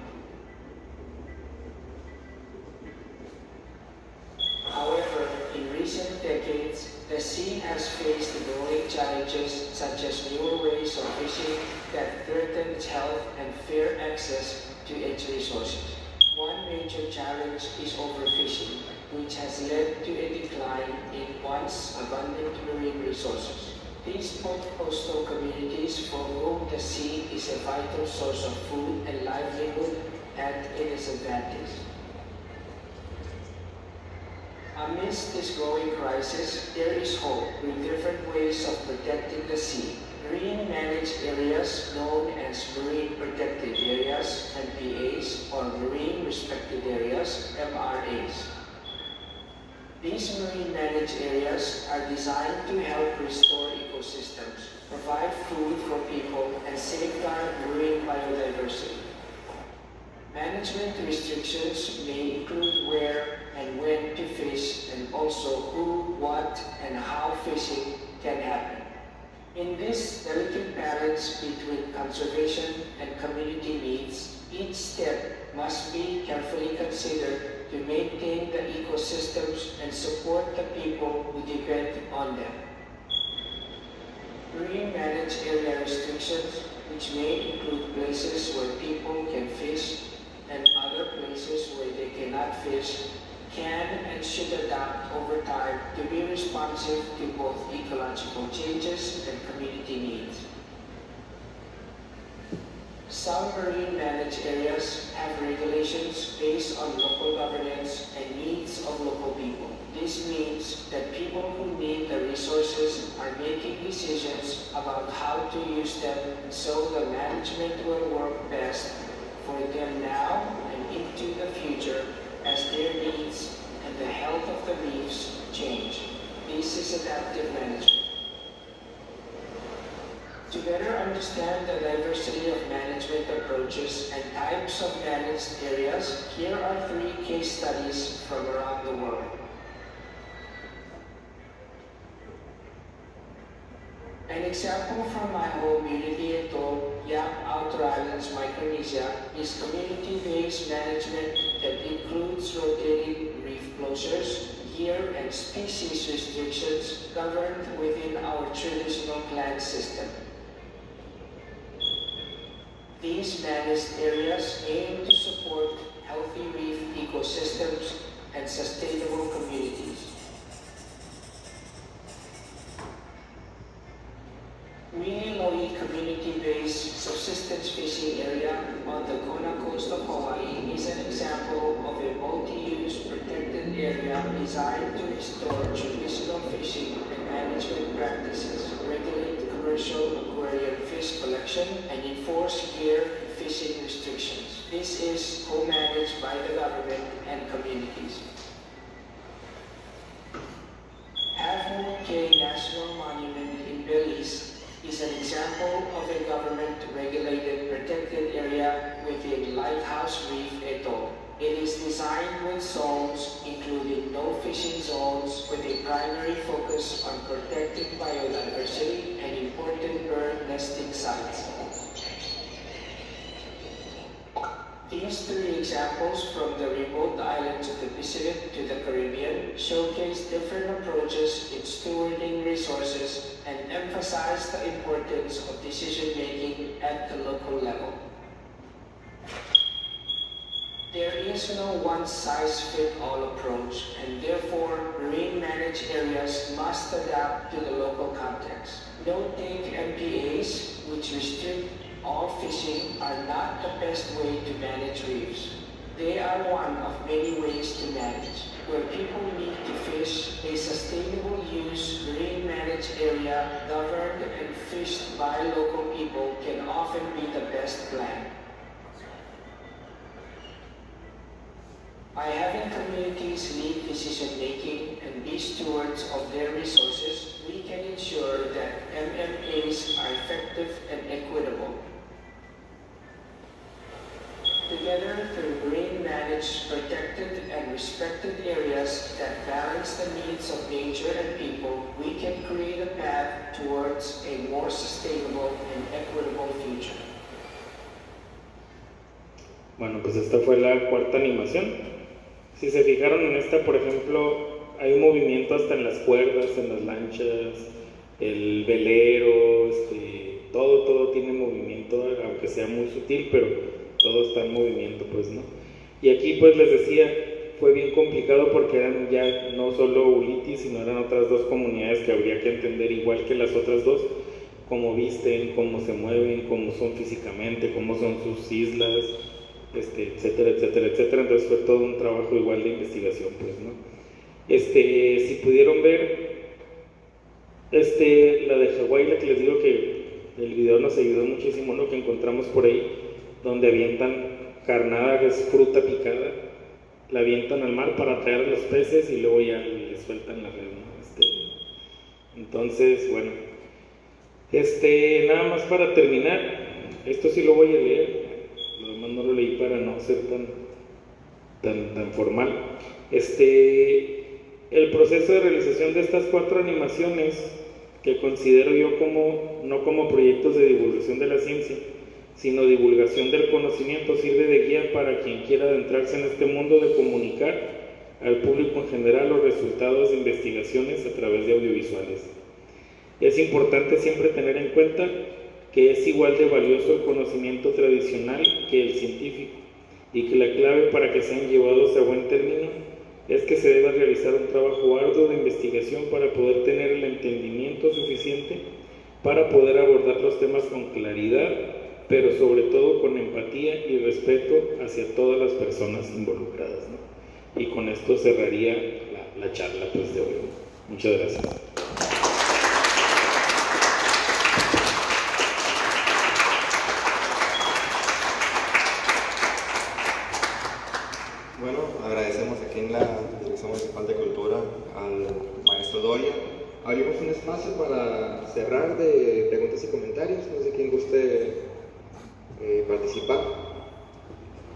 However, in recent decades, the sea has faced growing challenges such as newer ways of fishing that threaten its health and fair access to its resources. One major challenge is overfishing, which has led to a decline in once abundant marine resources. These point coastal communities for whom the sea is a vital source of food and livelihood at a disadvantage. Amidst this growing crisis, there is hope with different ways of protecting the sea. Marine managed areas known as Marine Protected Areas, MPAs, or Marine Restricted Areas, MRAs. These marine managed areas are designed to help restore ecosystems, provide food for people, and safeguard marine biodiversity. Management restrictions may include where and when to fish, and also who, what, and how fishing can happen. In this delicate balance between conservation and community needs, each step must be carefully considered to maintain the ecosystems and support the people who depend on them. Marine managed area restrictions, which may include places where people can fish and other places where they cannot fish, can and should adapt over time to be responsive to both ecological changes and community needs. Some marine managed areas have regulations based on local governance and needs of local people. This means that people who need the resources are making decisions about how to use them, so the management will work best for them now and into the future as their needs and the health of the reefs change. This is adaptive management. To better understand the diversity of management approaches and types of managed areas, here are 3 case studies from around the world. An example from my home Unity Atoll, Yap Outer Islands, Micronesia, is community-based management that includes rotating reef closures, year and species restrictions governed within our traditional clan system. These managed areas aim to support healthy reef ecosystems and sustainable communities. Wili Loi Community community-based subsistence fishing area on the Kona coast of Hawaii is an example of a multi-use protected area designed to restore traditional fishing and management practices, regulate commercial aquarium fish collection, and enforce gear and fishing restrictions. This is co-managed by the government and communities. Half Moon Cay National Monument in Belize is an example of a government-regulated protected area within Lighthouse Reef Atoll. It is designed with zones including no fishing zones with a primary focus on protecting biodiversity and important bird nesting sites. These three examples from the remote islands of the Pacific to the Caribbean showcase different approaches in stewarding resources and emphasize the importance of decision-making at the local level. There is no one-size-fits-all approach, and therefore marine managed areas must adapt to the local context. No-take MPAs, which restrict all fishing, are not the best way to manage reefs. They are one of many ways to manage. Where people need to fish, a sustainable use marine managed area governed and fished by local people can often be the best plan. By having communities lead decision-making and be stewards of their resources, we can ensure that MMAs are effective and equitable. Together, through marine-managed, protected, and respected areas that balance the needs of nature and people, we can create a path towards a more sustainable and equitable future. Bueno, pues esta fue la cuarta animación. Si se fijaron en esta, por ejemplo, hay un movimiento hasta en las cuerdas, en las lanchas, el velero, todo tiene movimiento, aunque sea muy sutil, pero todo está en movimiento, pues, ¿no? Y aquí, pues, les decía, fue bien complicado porque eran ya no solo Ulithi, sino eran otras dos comunidades que habría que entender igual que las otras dos, cómo visten, cómo se mueven, cómo son físicamente, cómo son sus islas, etcétera, etcétera, etcétera. Entonces fue todo un trabajo igual de investigación, pues, ¿no? Si pudieron ver, la de Hawái, la que les digo que el video nos ayudó muchísimo, lo que encontramos por ahí, donde avientan carnada, que es fruta picada, la avientan al mar para atraer a los peces y luego ya les sueltan la red, ¿no? Entonces, bueno, nada más para terminar, esto sí lo voy a leer, lo demás no lo leí para no ser tan formal. El proceso de realización de estas 4 animaciones, que considero yo no como proyectos de divulgación de la ciencia, sino divulgación del conocimiento, sirve de guía para quien quiera adentrarse en este mundo de comunicar al público en general los resultados de investigaciones a través de audiovisuales. Es importante siempre tener en cuenta que es igual de valioso el conocimiento tradicional que el científico, y que la clave para que sean llevados a buen término es que se debe realizar un trabajo arduo de investigación para poder tener el entendimiento suficiente para poder abordar los temas con claridad, pero sobre todo con empatía y respeto hacia todas las personas involucradas, ¿no? Y con esto cerraría la charla, pues, de hoy. Muchas gracias. Bueno, agradecemos aquí en la Dirección Municipal de Cultura al maestro Doria. Abrimos un espacio para cerrar de preguntas y comentarios. No sé quién guste participar.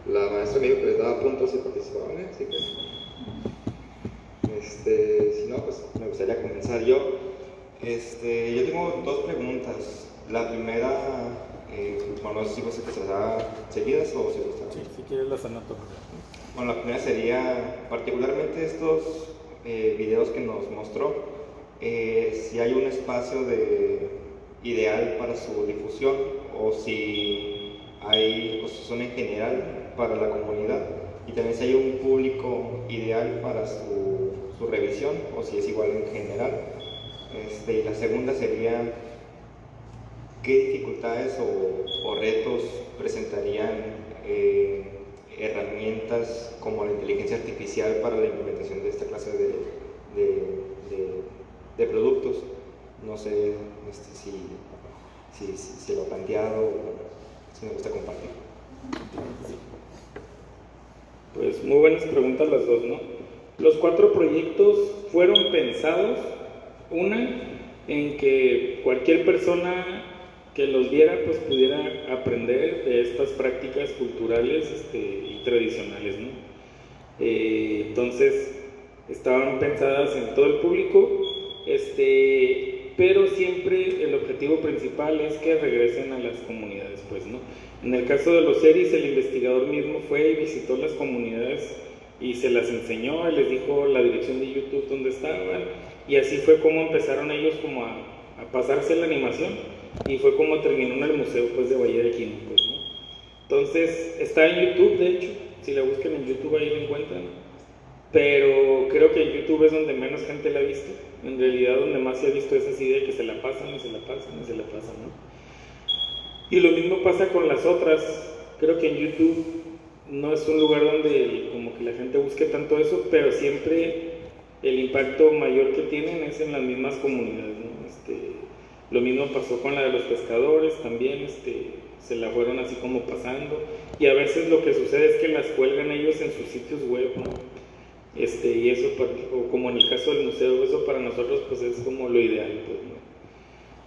La maestra me dijo que les daba puntos si participaban, así que si no, pues me gustaría comenzar yo. Yo tengo 2 preguntas. La primera, bueno, no sé si vos se las da seguidas o si vos sí, si quieres las anoto. Bueno, la primera sería particularmente estos videos que nos mostró, si hay un espacio ideal para su difusión o si son en general para la comunidad, y también si hay un público ideal para su revisión o si es igual en general. Y la segunda sería ¿qué dificultades o retos presentarían herramientas como la inteligencia artificial para la implementación de esta clase de productos? No sé si lo ha planteado o si me gusta compartir. Pues muy buenas preguntas las dos, ¿no? Los 4 proyectos fueron pensados, una, en que cualquier persona que los viera pues pudiera aprender de estas prácticas culturales y tradicionales, ¿no? Entonces estaban pensadas en todo el público, pero siempre el objetivo principal es que regresen a las comunidades, pues, ¿no? En el caso de los series, el investigador mismo fue y visitó las comunidades y se las enseñó, y les dijo la dirección de YouTube donde estaban, y así fue como empezaron ellos como a pasarse la animación, y fue como terminó en el museo, pues, de Bahía de Quino, pues, ¿no? Entonces está en YouTube, de hecho, si la buscan en YouTube ahí lo encuentran, pero creo que en YouTube es donde menos gente la ha visto. En realidad donde más se ha visto es así de que se la pasan y se la pasan y se la pasan, ¿no? Y lo mismo pasa con las otras. Creo que en YouTube no es un lugar donde como que la gente busque tanto eso, pero siempre el impacto mayor que tienen es en las mismas comunidades, ¿no? Lo mismo pasó con la de los pescadores, también se la fueron así como pasando, y a veces lo que sucede es que las cuelgan ellos en sus sitios web, ¿no? Y eso, o como en el caso del museo, eso para nosotros pues es como lo ideal, pues, ¿no?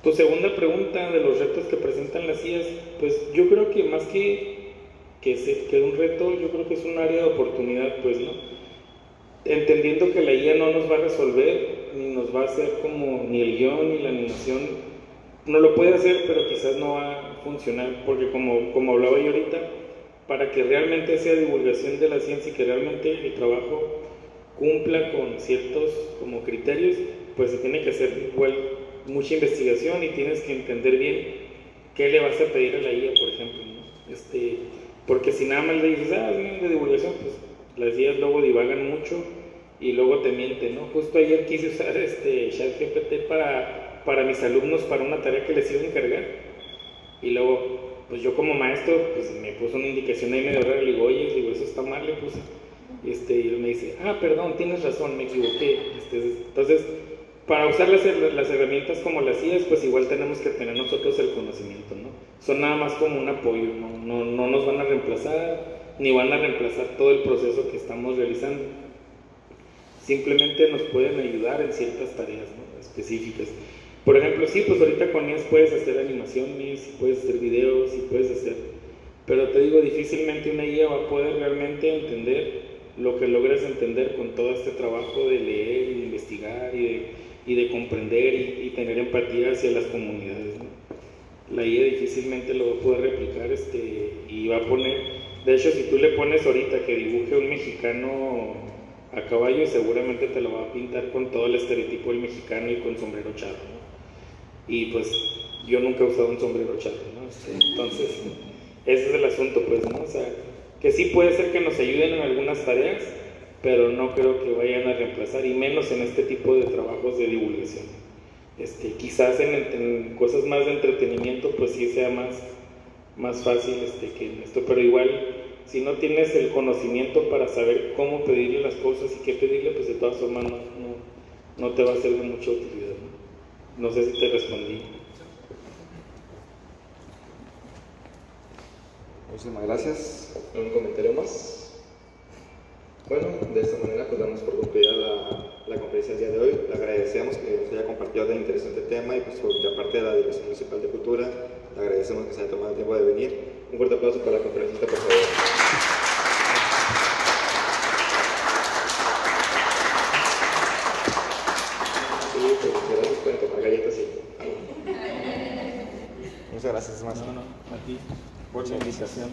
Tu segunda pregunta de los retos que presentan las IAs, pues yo creo que más que un reto, yo creo que es un área de oportunidad, pues, ¿no? Entendiendo que la IA no nos va a resolver, ni nos va a hacer como ni el guión ni la animación, no lo puede hacer, pero quizás no va a funcionar, porque como hablaba yo ahorita, para que realmente sea divulgación de la ciencia y que realmente el trabajo cumpla con ciertos como criterios, pues se tiene que hacer igual mucha investigación y tienes que entender bien qué le vas a pedir a la IA, por ejemplo, ¿no? Porque si nada más le dices, es de divulgación, pues las IAs luego divagan mucho y luego te mienten, ¿no? Justo ayer quise usar ChatGPT para mis alumnos para una tarea que les iba a encargar, y luego pues yo como maestro pues me puso una indicación ahí medio rara, le digo, oye, eso está mal, le puse, y él me dice, perdón, tienes razón, me equivoqué. Entonces, para usar las herramientas como las IAs, pues igual tenemos que tener nosotros el conocimiento, ¿no? Son nada más como un apoyo, no nos van a reemplazar, ni van a reemplazar todo el proceso que estamos realizando. Simplemente nos pueden ayudar en ciertas tareas, ¿no? Específicas. Por ejemplo, sí, pues ahorita con IAs puedes hacer animaciones, puedes hacer videos y puedes hacer, pero te digo, difícilmente una IA va a poder realmente entender lo que logras entender con todo este trabajo de leer y de investigar y de comprender y tener empatía hacia las comunidades, ¿no? La IA difícilmente lo va a poder replicar y va a poner, de hecho, si tú le pones ahorita que dibuje un mexicano a caballo, seguramente te lo va a pintar con todo el estereotipo del mexicano y con sombrero charro, ¿no? Y pues yo nunca he usado un sombrero charro, ¿no? Entonces ese es el asunto, pues, ¿no? O sea, que sí puede ser que nos ayuden en algunas tareas, pero no creo que vayan a reemplazar, y menos en este tipo de trabajos de divulgación. Quizás en cosas más de entretenimiento pues sí sea más fácil que en esto, pero igual si no tienes el conocimiento para saber cómo pedirle las cosas y qué pedirle, pues de todas formas no te va a ser de mucha utilidad, ¿no? No sé si te respondí. Muchísimas gracias. ¿Un comentario más? Bueno, de esta manera pues damos por concluida la conferencia del día de hoy. Le agradecemos que nos haya compartido tan interesante tema, y pues por parte de la Dirección Municipal de Cultura le agradecemos que se haya tomado el tiempo de venir. Un fuerte aplauso para la conferencista, por favor. Sí, pues gracias, pueden tomar galletas y muchas gracias, más. No, a ti por la invitación.